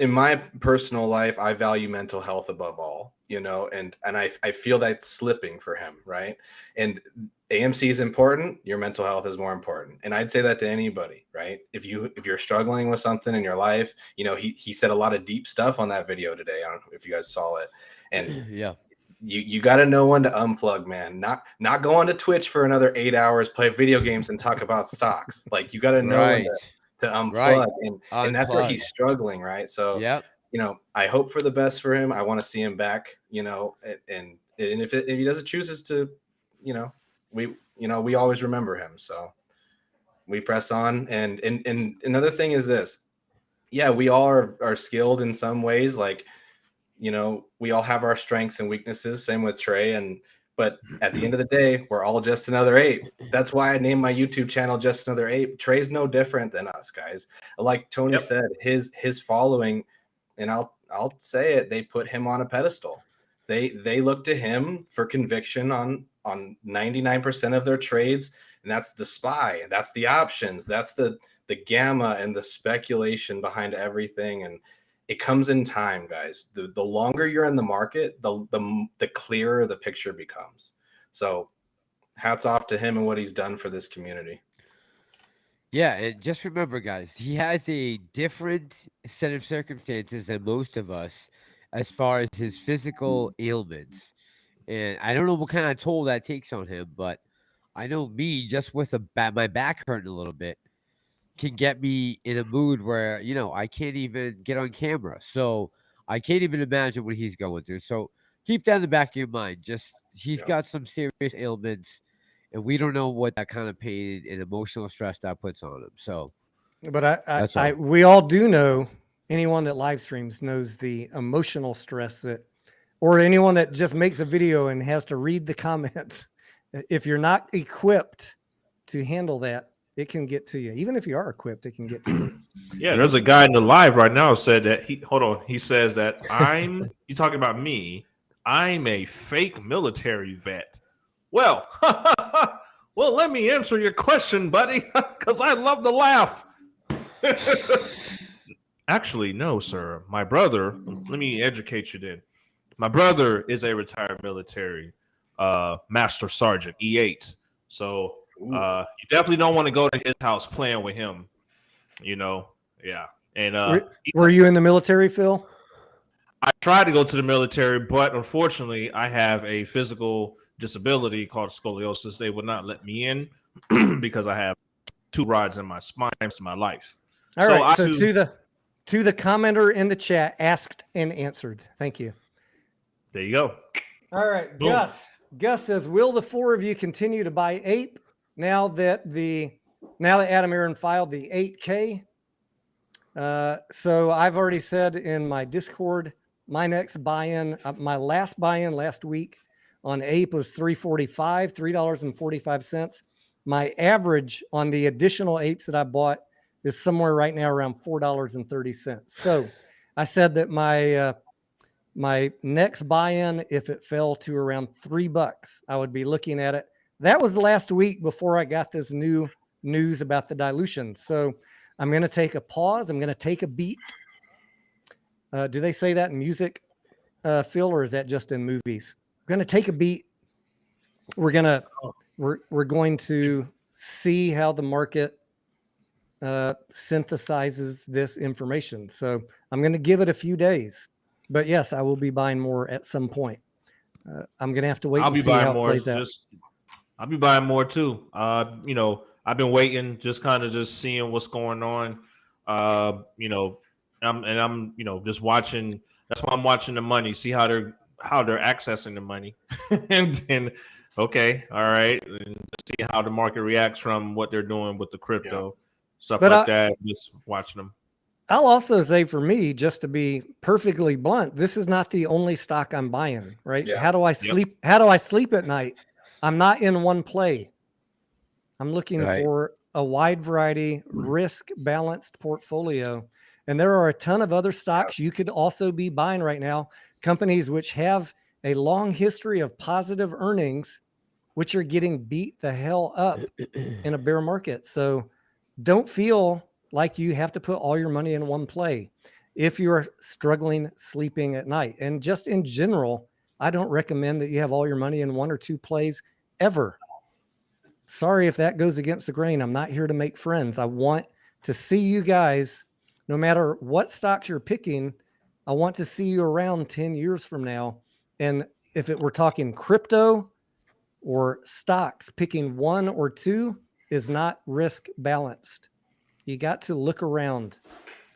in my personal life, I value mental health above all, you know, and I feel that's slipping for him. Right. And AMC is important. Your mental health is more important. And I'd say that to anybody, right? If you're struggling with something in your life, you know, he said a lot of deep stuff on that video today. I don't know if you guys saw it. And yeah, you got to know when to unplug, man. Not go on to Twitch for another 8 hours, play video games and talk about stocks. Like, you got to know when to unplug, and that's where he's struggling, right? So, you know, I hope for the best for him. I want to see him back, you know, and if he doesn't chooses to, you know, we always remember him. So we press on. And another thing is this. Yeah, we all are skilled in some ways. Like, you know, we all have our strengths and weaknesses. Same with Trey. But at the end of the day, we're all just another ape. That's why I named my YouTube channel Just Another Ape. Trey's no different than us, guys. Like Tony said, his following, and I'll say it, they put him on a pedestal. They look to him for conviction on 99% of their trades, and that's the SPY, that's the options, that's the gamma and the speculation behind everything. And it comes in time, guys. The longer you're in the market, the clearer the picture becomes. So hats off to him and what he's done for this community. Yeah, and just remember, guys, he has a different set of circumstances than most of us as far as his physical ailments. And I don't know what kind of toll that takes on him, but I know me, just with my back hurting a little bit, can get me in a mood where, you know, I can't even get on camera. So I can't even imagine what he's going through. So keep that in the back of your mind. Just he's got some serious ailments, and we don't know what that kind of pain and emotional stress that puts on him. So, but we all do know, anyone that live streams knows the emotional stress or anyone that just makes a video and has to read the comments. If you're not equipped to handle that, it can get to you. Even if you are equipped, it can get to you. Yeah, there's a guy in the live right now who said that he says that he's talking about me. I'm a fake military vet. Well, well, let me answer your question, buddy, because I love to laugh. Actually, no, sir. My brother, let me educate you then. My brother is a retired military master sergeant, E8. So you definitely don't want to go to his house playing with him, you know. Yeah. And were you in the military, Phil? I tried to go to the military, but unfortunately I have a physical disability called scoliosis. They would not let me in because I have 2 rods in my spine most of my life. All right. So to the commenter in the chat, asked and answered. Thank you. There you go. All right. Boom. Gus says, will the 4 of you continue to buy APE now that Adam Aaron filed the 8K? So I've already said in my Discord, my next buy-in, my last buy-in last week on APE was $3.45. My average on the additional APEs that I bought is somewhere right now around $4.30. So I said that my next buy-in, if it fell to around $3, I would be looking at it. That was last week before I got this new news about the dilution. So I'm going to take a pause. I'm going to take a beat. Do they say that in music, Phil, or is that just in movies? I'm going to take a beat. We're going to we're going to see how the market synthesizes this information. So I'm going to give it a few days, but yes, I will be buying more at some point. I'm going to have to wait I'll and be see buying how it more. plays out. I'll be buying more too. You know, I've been waiting, just kind of just seeing what's going on. You know, I'm you know, just watching. That's why I'm watching the money, see how they're accessing the money, and then okay, all right, and see how the market reacts from what they're doing with the crypto stuff But like that. Just watching them. I'll also say for me, just to be perfectly blunt, this is not the only stock I'm buying, right? Yeah. How do I sleep? How do I sleep at night? I'm not in one play. I'm looking for a wide variety, risk balanced portfolio. And there are a ton of other stocks you could also be buying right now, companies which have a long history of positive earnings, which are getting beat the hell up in a bear market. So don't feel like you have to put all your money in one play if you're struggling sleeping at night. And just in general, I don't recommend that you have all your money in one or two plays ever. Sorry if that goes against the grain. I'm not here to make friends. I want to see you guys, no matter what stocks you're picking, I want to see you around 10 years from now. And if we're talking crypto or stocks, picking one or two is not risk balanced. You got to look around.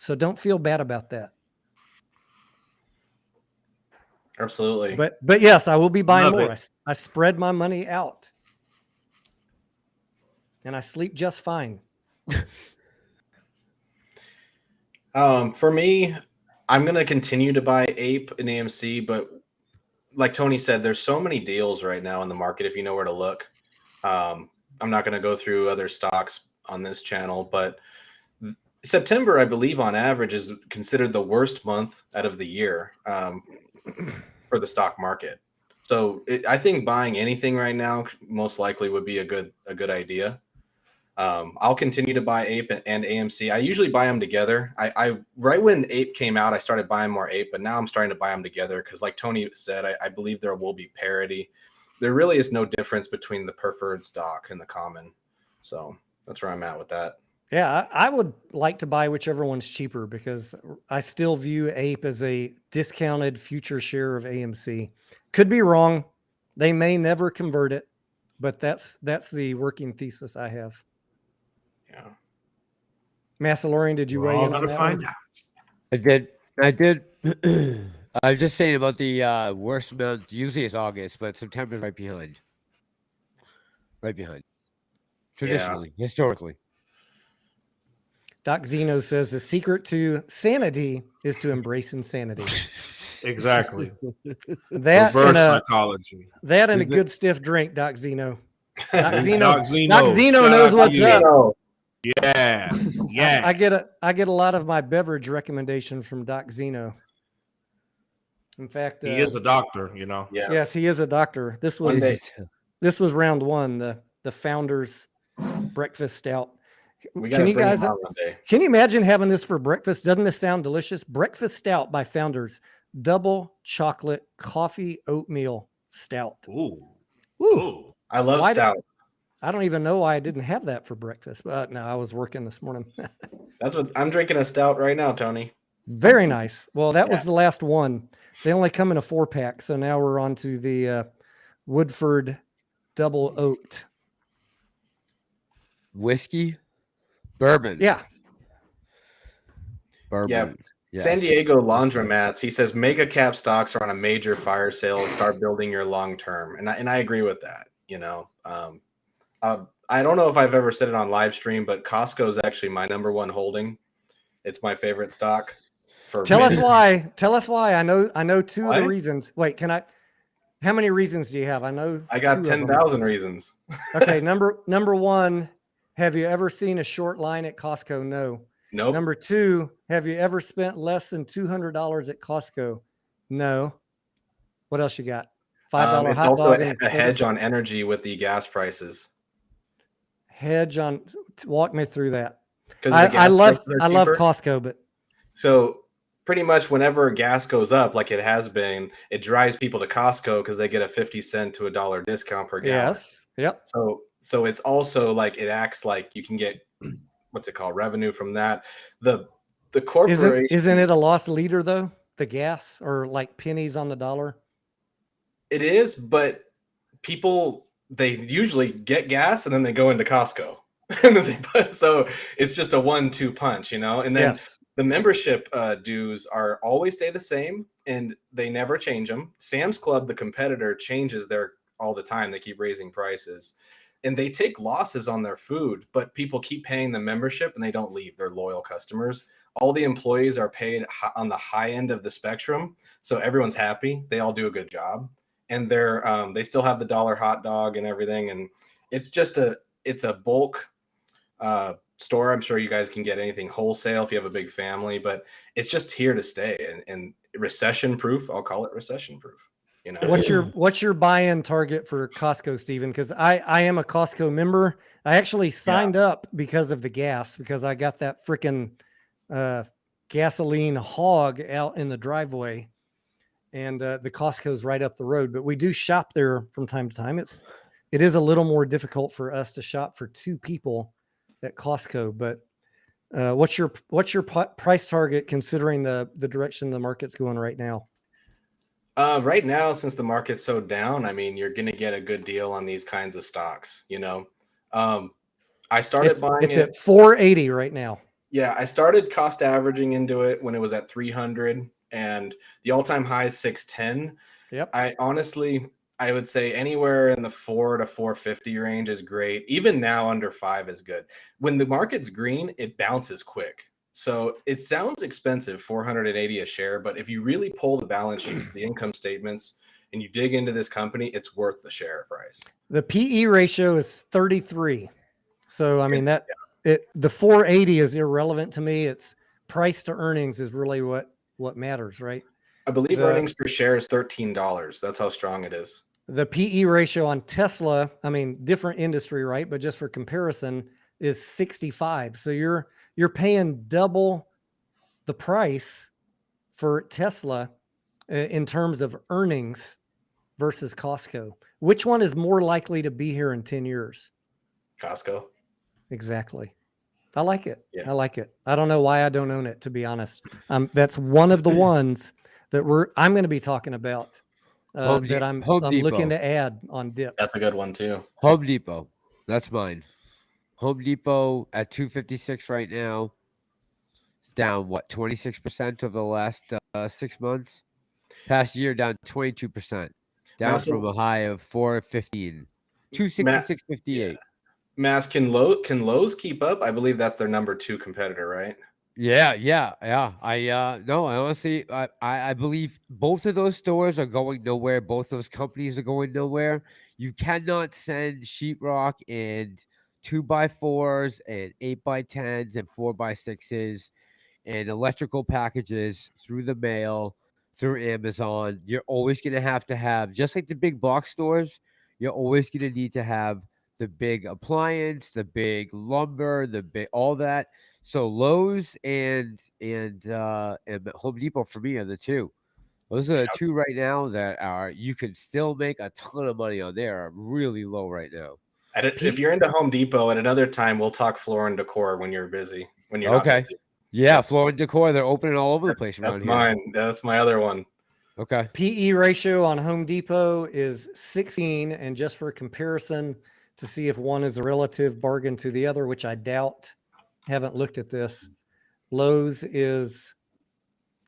So don't feel bad about that. Absolutely. But yes, I will be buying Love more. it. I spread my money out. And I sleep just fine. For me, I'm going to continue to buy APE and AMC, but like Tony said, there's so many deals right now in the market if you know where to look. I'm not going to go through other stocks on this channel, but September, I believe, on average, is considered the worst month out of the year for the stock market. So I think buying anything right now most likely would be a good idea. I'll continue to buy APE and AMC. I usually buy them together. I right when APE came out, I started buying more APE, but now I'm starting to buy them together because, like Tony said, I believe there will be parity. There really is no difference between the preferred stock and the common. So that's where I'm at with that. Yeah, I would like to buy whichever one's cheaper because I still view APE as a discounted future share of AMC. Could be wrong. They may never convert it, but that's the working thesis I have. Yeah. Massalorian, did you We're weigh all in on gonna that find one? out. I did. I was just saying about the worst month. Usually it's August, but September's right behind. Right behind. Traditionally, historically. Doc Zeno says the secret to sanity is to embrace insanity. Exactly. That Reverse and psychology. a good stiff drink, Doc Zeno. Doc Doc Zeno shout knows out to what's you. up. Yeah. Yeah. I get a lot of my beverage recommendations from Doc Zeno. In fact, He is a doctor, you know. Yeah. yes, he is a doctor. This One was day. round one, the founders breakfast stout. We gotta bring him out one day. Can you imagine having this for breakfast? Doesn't this sound delicious? Breakfast stout by Founders, double chocolate coffee oatmeal stout. Ooh. Woo. Ooh. I love stout. I don't even know why I didn't have that for breakfast, but no, I was working this morning. That's what I'm drinking, a stout right now, Tony. Very nice. Well, that was the last one. They only come in a 4-pack, so now we're on to the Woodford double oaked Whiskey, bourbon. Yeah. Bourbon. Yeah. Yes. San Diego Laundromats, he says mega cap stocks are on a major fire sale and start building your long term. And I agree with that. You know, I don't know if I've ever said it on live stream, but Costco is actually my number one holding. It's my favorite stock. Tell us why. Tell us why. I know two of the Why? reasons. Wait, how many reasons do you have? I know I got 10,000 reasons. Okay, number one, have you ever seen a short line at Costco? No. Nope. Number two, have you ever spent less than $200 at Costco? No. What else you got? $5 it's hot also dog. a hedge on energy with the gas prices. Hedge on. Walk me through that. Because I love Costco, but so pretty much whenever gas goes up, like it has been, it drives people to Costco because they get a 50 cent to $1 discount per gallon. Yep. So it's also like it acts like you can get what's it called, revenue from that. The corporation Isn't it a loss leader though? The gas, or like pennies on the dollar? It is, but people, they usually get gas and then they go into Costco. And then so it's just a 1-2 punch, and then Yes. the membership dues are always stay the same and they never change them. Sam's Club, the competitor, changes their all the time. They keep raising prices and they take losses on their food, but people keep paying the membership and they don't leave. They're loyal customers. All the employees are paid on the high end of the spectrum, so everyone's happy. They all do a good job, and they still have the $1 hot dog and everything. And it's just it's a bulk store. I'm sure you guys can get anything wholesale if you have a big family, but it's just here to stay and recession proof. I'll call it recession proof. What's your buy-in target for Costco, Stephen? Because I am a Costco member. I actually signed up because of the gas, because I got that freaking gasoline hog out in the driveway, and the Costco's right up the road. But we do shop there from time to time. It is a little more difficult for us to shop for 2 people at Costco. But what's your price target considering the direction the market's going right now? Right now, since the market's so down, I mean, you're going to get a good deal on these kinds of stocks. I started buying it's at 480 right now. Yeah, I started cost averaging into it when it was at 300, and the all-time high is 610. Yep. I would say anywhere in the 4 to 450 range is great. Even now, under 5 is good. When the market's green, it bounces quick. So it sounds expensive, 480 a share, but if you really pull the balance sheets, the income statements, and you dig into this company, it's worth the share price. The PE ratio is 33. So I mean the 480 is irrelevant to me. It's price to earnings is really what matters, right? I believe earnings per share is $13. That's how strong it is. The PE ratio on Tesla, I mean, different industry, right? But just for comparison, is 65. So you're paying double the price for Tesla in terms of earnings versus Costco. Which one is more likely to be here in 10 years? Costco. Exactly. I like it. Yeah. I like it. I don't know why I don't own it, to be honest. That's one of the ones that I'm going to be talking about that I'm looking to add on dips. That's a good one too. Home Depot. That's mine. Home Depot at 256 right now. It's down 26% over the last 6 months. Past year down 22%. Down from a high of 415. 266.58. Mass, can Lowe's keep up? I believe that's their number 2 competitor, right? Yeah. I honestly, I believe both of those stores are going nowhere. Both those companies are going nowhere. You cannot send sheetrock and 2x4s and 8x10s and 4x6s and electrical packages through the mail, through Amazon. You're always going to have, just like the big box stores, you're always going to need to have the big appliance, the big lumber, all that. So Lowe's and Home Depot for me are the 2. Those are the 2 right now that you can still make a ton of money on. They are really low right now. If you're into Home Depot, at another time we'll talk floor and decor when you're busy. When you're okay. Not busy. Yeah, floor and decor. They're opening all over the place around here. That's my other one. Okay. PE ratio on Home Depot is 16, and just for comparison, to see if one is a relative bargain to the other, which I doubt. Haven't looked at this. Lowe's is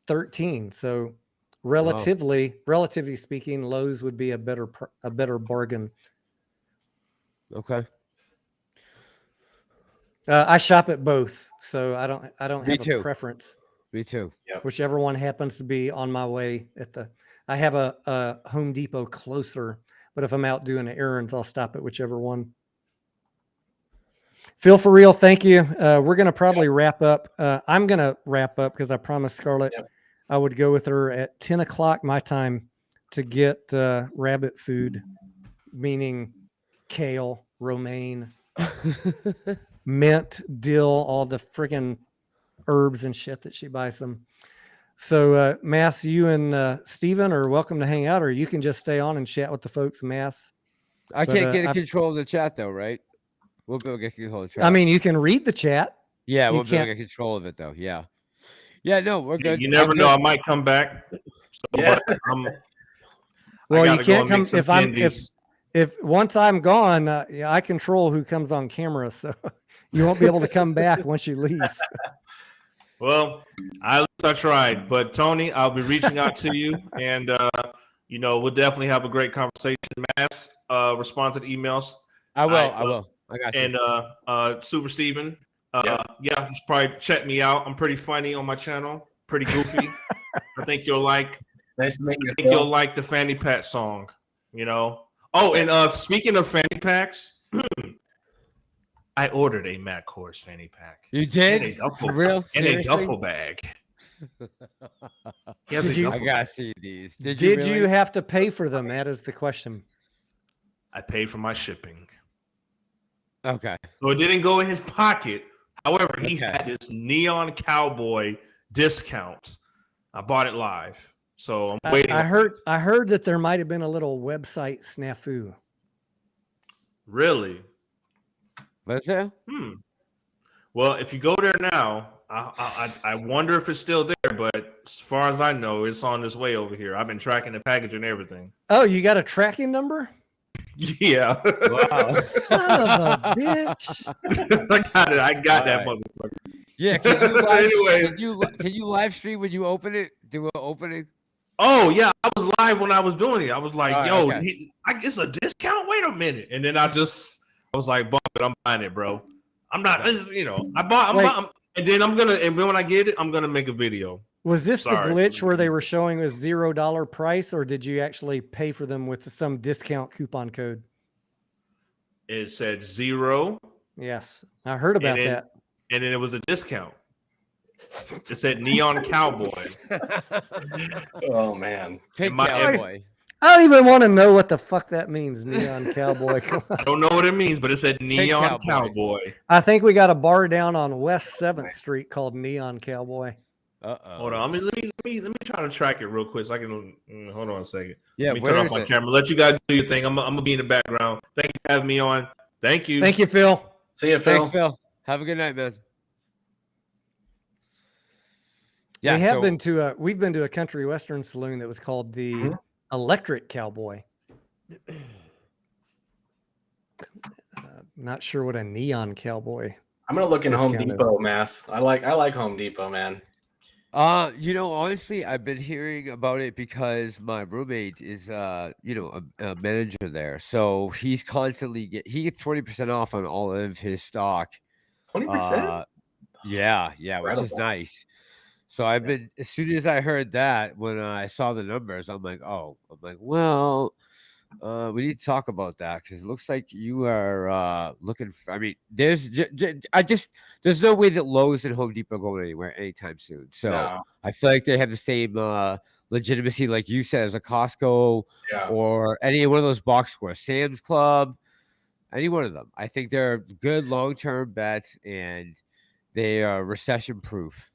13. So relatively speaking, Lowe's would be a better bargain. Okay. I shop at both, so I don't Me have too. a preference. Me too. Yep. Whichever one happens to be on my way I have a Home Depot closer, but if I'm out doing errands, I'll stop at whichever one. Phil, for real, thank you. We're going to probably wrap up. I'm going to wrap up because I promised Scarlett I would go with her at 10 o'clock my time to get rabbit food, meaning kale, romaine, mint, dill, all the freaking herbs and shit that she buys them. So, Mass, you and Steven are welcome to hang out, or you can just stay on and chat with the folks, Mass. I But, can't get control of the chat though, right? We'll be able to get control of the chat. I mean, you can read the chat. yeah, you we'll be able to can't- get control of it though. Yeah. Yeah, no, we're good. You never I'm know. I good. might come back. So, Yeah. but Well, you gotta go can't and come make some if I'm tendies. if once I'm gone. Yeah, I control who comes on camera, so you won't be able to come back once you leave. Well, at least I tried. But Tony, I'll be reaching out to you, and we'll definitely have a great conversation. Mass, respond to the emails. I will. I I will. I got you. And Super Steven, yeah, just probably check me out. I'm pretty funny on my channel, pretty goofy. I think you'll like. Nice to meet you. I think you'll like the fanny pack song. Oh, and speaking of fanny packs, I ordered a Matt Kors fanny pack. You did? And a duffel, For real? and a Seriously? duffel bag. He has Did a you- I duffel gotta bag. see these. Did you? you really? have to pay for them? That is the question. I paid for my shipping. Okay. So it didn't go in his pocket. However, he Okay. had this neon cowboy discount. I bought it live. So I'm waiting. I heard that there might have been a little website snafu. Really? What's that? Well, if you go there now, I wonder if it's still there. But as far as I know, it's on its way over here. I've been tracking the package and everything. Oh, you got a tracking number? Yeah. Wow. Son of a bitch. I got that All motherfucker. Yeah. Can you live, Anyway. can you live stream when you open it? Do an opening? Oh yeah, I was live when I was doing it. I was like, All right, "Yo, okay. it's a discount. Wait a minute!" And then I was like, "Bump it, I'm buying it, bro. I'm not, I bought, and then and when I get it, I'm gonna make a video." Was this Sorry. the glitch where they were showing a $0 price, or did you actually pay for them with some discount coupon code? It said 0, Yes, I heard about that. and then it was a discount. It said Neon Cowboy. Oh man. Pink my- cowboy. I don't even want to know what the fuck that means, Neon Cowboy. Come on. I don't know what it means, but it said Neon Cowboy. Cowboy. I think we got a bar down on West 7th Street called Neon Cowboy. Uh-oh. Hold on, let me try to track it real quick so I can hold on a second. Yeah, Let me where turn off is my it? camera. Let you guys do your thing. I'm gonna be in the background. Thank you for having me on. Thank you. Thank you, Phil. See you, Phil. Thanks, Phil. Have a good night, man. Yeah, We've been to a country western saloon that was called the Electric Cowboy. Not sure what a Neon Cowboy. I'm gonna look in Home Discount is- Depot, Mass. I like Home Depot, man. honestly, I've been hearing about it because my roommate is, a manager there. So he's constantly he gets 20% off on all of his stock. 20%. Yeah, which is Incredible. nice. So I've been, as soon as I heard that, when I saw the numbers, I'm like, well, we need to talk about that because it looks like you are looking for. I mean, there's no way that Lowe's and Home Depot going anywhere anytime soon. So No. I feel like they have the same legitimacy, like you said, as a Costco Yeah. or any one of those box stores, Sam's Club, any one of them. I think they're good long-term bets and they are recession-proof.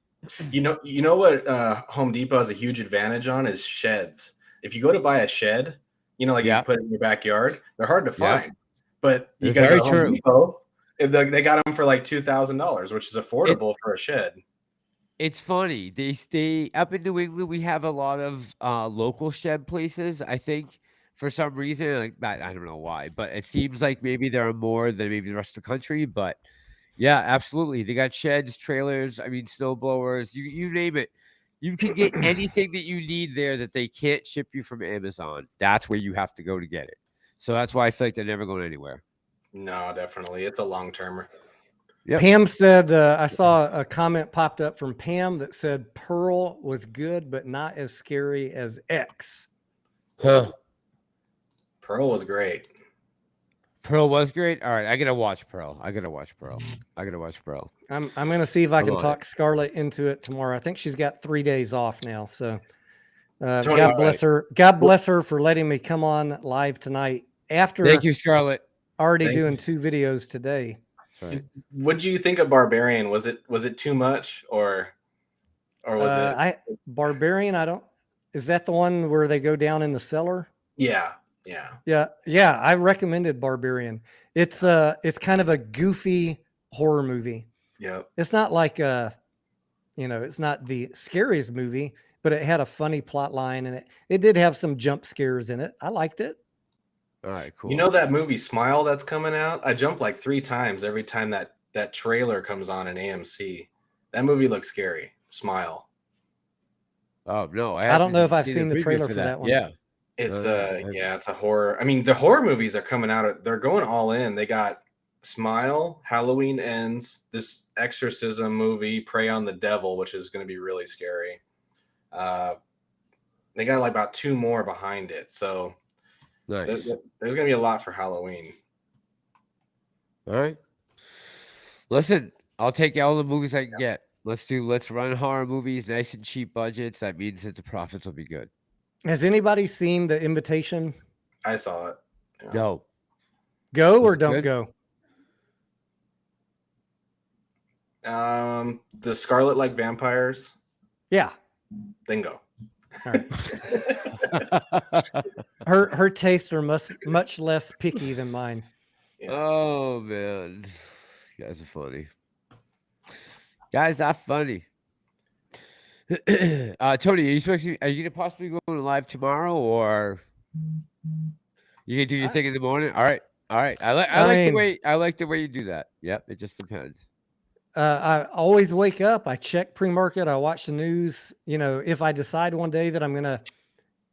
You know what Home Depot has a huge advantage on is sheds. If you go to buy a shed, like Yeah. you put it in your backyard, they're hard to Yeah. find. But you They're got to very go to Home true. Depot. and they got them for like $2,000, which is affordable for a shed. It's funny. They stay up in New England. We have a lot of local shed places. I think for some reason, like I don't know why, but it seems like maybe there are more than maybe the rest of the country. But yeah, absolutely. They got sheds, trailers. I mean, snow blowers. You name it. You can get anything that you need there that they can't ship you from Amazon. That's where you have to go to get it. So that's why I feel like they're never going anywhere. No, definitely. It's a long-termer. Yep. Pam said, I saw a comment popped up from Pam that said Pearl was good, but not as scary as X. Huh. Pearl was great. Pearl was great. All right, I gotta watch Pearl. I'm I'm gonna see if I can on talk Scarlett into it tomorrow. I think she's got 3 days off now. So Tony, God bless her. God bless her for letting me come on live tonight after Thank you, Scarlett. already Thank doing 2 videos today. Sorry. What do you think of Barbarian? Was it too much or was it? Barbarian? Is that the one where they go down in the cellar? Yeah. Yeah. I recommended Barbarian. It's kind of a goofy horror movie. Yep. It's not like it's not the scariest movie, but it had a funny plot line, and it did have some jump scares in it. I liked it. All right, cool. You know that movie Smile that's coming out? I jump like 3 times every time that trailer comes on in AMC. That movie looks scary. Smile. Oh no, I don't know if I've seen the trailer for that one. Yeah, It's it's a horror. I mean, the horror movies are coming out. They're going all in. They got Smile, Halloween Ends, this exorcism movie, Prey on the Devil, which is going to be really scary. They got like about 2 more behind it. So nice. there's going to be a lot for Halloween. All right. Listen, I'll take all the movies I can get. Let's run horror movies, nice and cheap budgets. That means that the profits will be good. Has anybody seen The Invitation? I saw it. Yeah. Go. Go or Was it don't good? go? The Scarlet Like Vampires, Yeah. then go. All right. Her tastes are much less picky than mine. Yeah. Oh man, you guys are funny. Guys are funny. Tony, are you gonna possibly go live tomorrow, or you gonna do your thing in the morning? All right. I like the way you do that. Yep, it just depends. I always wake up, I check pre-market, I watch the news. If I decide one day that I'm going to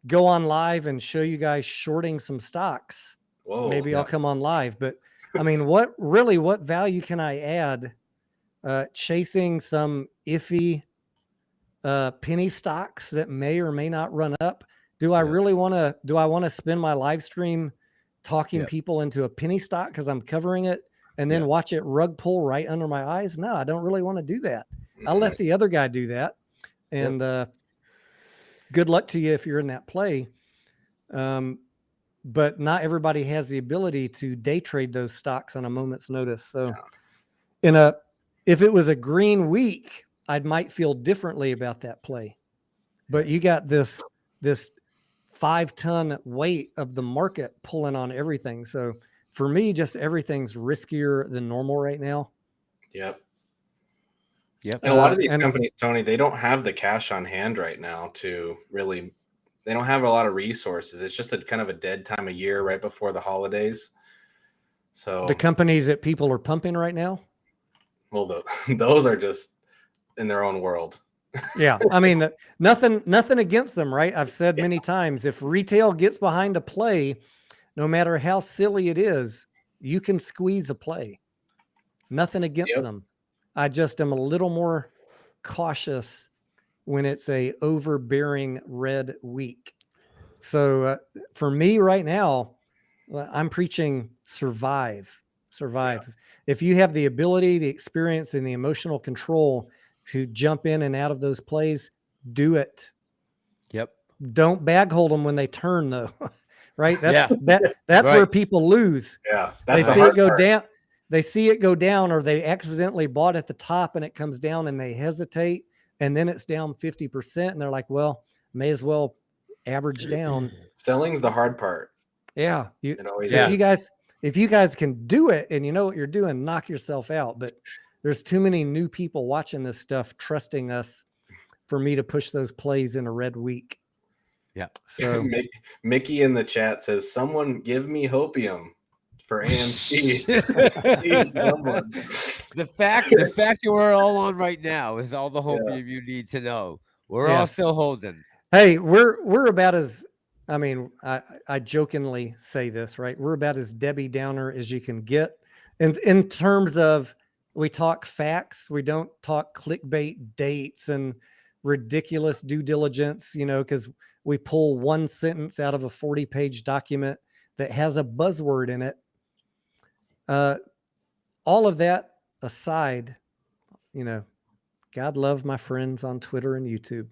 go on live and show you guys shorting some stocks, maybe I'll come on live. But I mean, what value can I add chasing some iffy penny stocks that may or may not run up? Do I really want to spend my live stream talking people into a penny stock because I'm covering it and then watch it rug pull right under my eyes? No, I don't really want to do that. I'll let the other guy do that. And good luck to you if you're in that play. But not everybody has the ability to day trade those stocks on a moment's notice. So if it was a green week, I might feel differently about that play. But you got this 5-ton weight of the market pulling on everything. So for me, just everything's riskier than normal right now. Yep. Yep. And a lot of these companies, Tony, they don't have the cash on hand right now to really, they don't have a lot of resources. It's just a kind of a dead time of year right before the holidays. So the companies that people are pumping right now, well, those are just in their own world. Yeah. I mean, nothing against them, right? I've said many times, if retail gets behind a play, no matter how silly it is, you can squeeze a play. Nothing against them. I just am a little more cautious when it's a overbearing red week. So for me right now, I'm preaching survive. Yeah. If you have the ability, the experience, and the emotional control to jump in and out of those plays, do it. Yep. Don't bag hold them when they turn though. Right. That's where people lose. Yeah. They see it go down. They see it go down, or they accidentally bought at the top and it comes down and they hesitate, and then it's down 50%. And they're like, well, may as well average down. Selling's the hard part. Yeah. If you guys can do it and you know what you're doing, knock yourself out. But there's too many new people watching this stuff, trusting us for me to push those plays in a red week. Yeah. So Mickey in the chat says, someone give me hopium for AMC. The fact that we're all on right now is all the hopium you need to know. We're all still holding. Hey, we're about as, I mean, I jokingly say this, right? We're about as Debbie Downer as you can get. In terms of, we talk facts. We don't talk clickbait dates and ridiculous due diligence, because we pull one sentence out of a 40-page document that has a buzzword in it. All of that aside, God love my friends on Twitter and YouTube.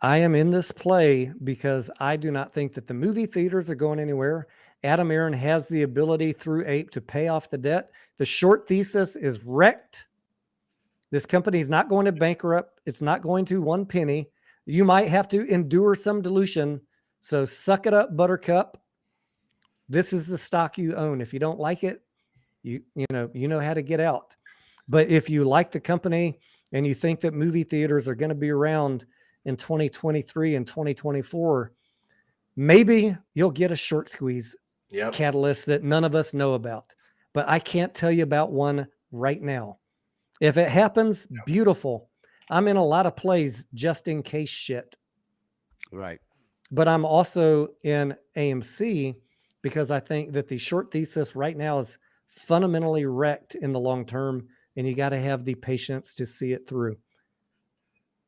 I am in this play because I do not think that the movie theaters are going anywhere. Adam Aaron has the ability through APE to pay off the debt. The short thesis is wrecked. This company is not going to bankrupt. It's not going to one penny. You might have to endure some dilution, So suck it up, Buttercup. This is the stock you own. If you don't like it, you know how to get out. But if you like the company and you think that movie theaters are going to be around in 2023 and 2024, maybe you'll get a short squeeze catalyst that none of us know about. But I can't tell you about one right now. If it happens, beautiful. I'm in a lot of plays just in case shit. Right. But I'm also in AMC because I think that the short thesis right now is fundamentally wrecked in the long term, and you got to have the patience to see it through.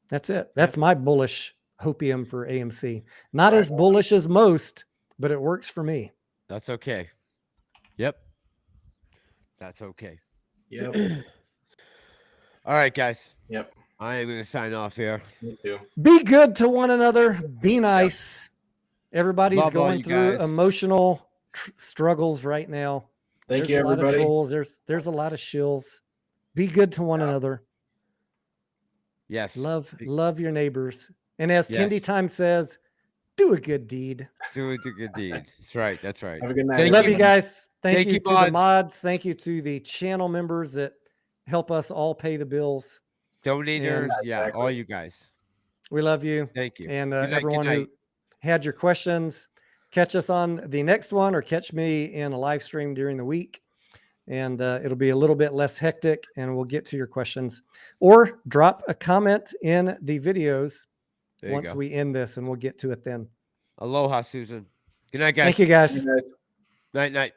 That's it. That's my bullish hopium for AMC. Not as bullish as most, but it works for me. That's okay. Yep. That's okay. Yep. All right, guys. Yep. I am going to sign off here. Me too. Be good to one another. Be nice. Everybody's Love all going you through guys. emotional struggles right now. Thank There's you, a lot of everybody. trolls. There's a lot of shills. Be good to one another. Yes. Love your neighbors. And as Yes. Tindy Time says, do a good deed. Do it a good deed. That's right. That's right. Have a good night. Thank Love you. you guys. Thank Thank you you, to the mods. Thank you to the channel members that help us all pay the bills. Donators. Yeah. Exactly. All you guys. We love you. Thank you. And Good night, everyone good who night. had your questions, catch us on the next one or catch me in a live stream during the week. And it'll be a little bit less hectic and we'll get to your questions. Or drop a comment in the videos There you once go. we end this and we'll get to it then. Aloha, Susan. Good night, guys. Thank you, guys. Good night. Night, night.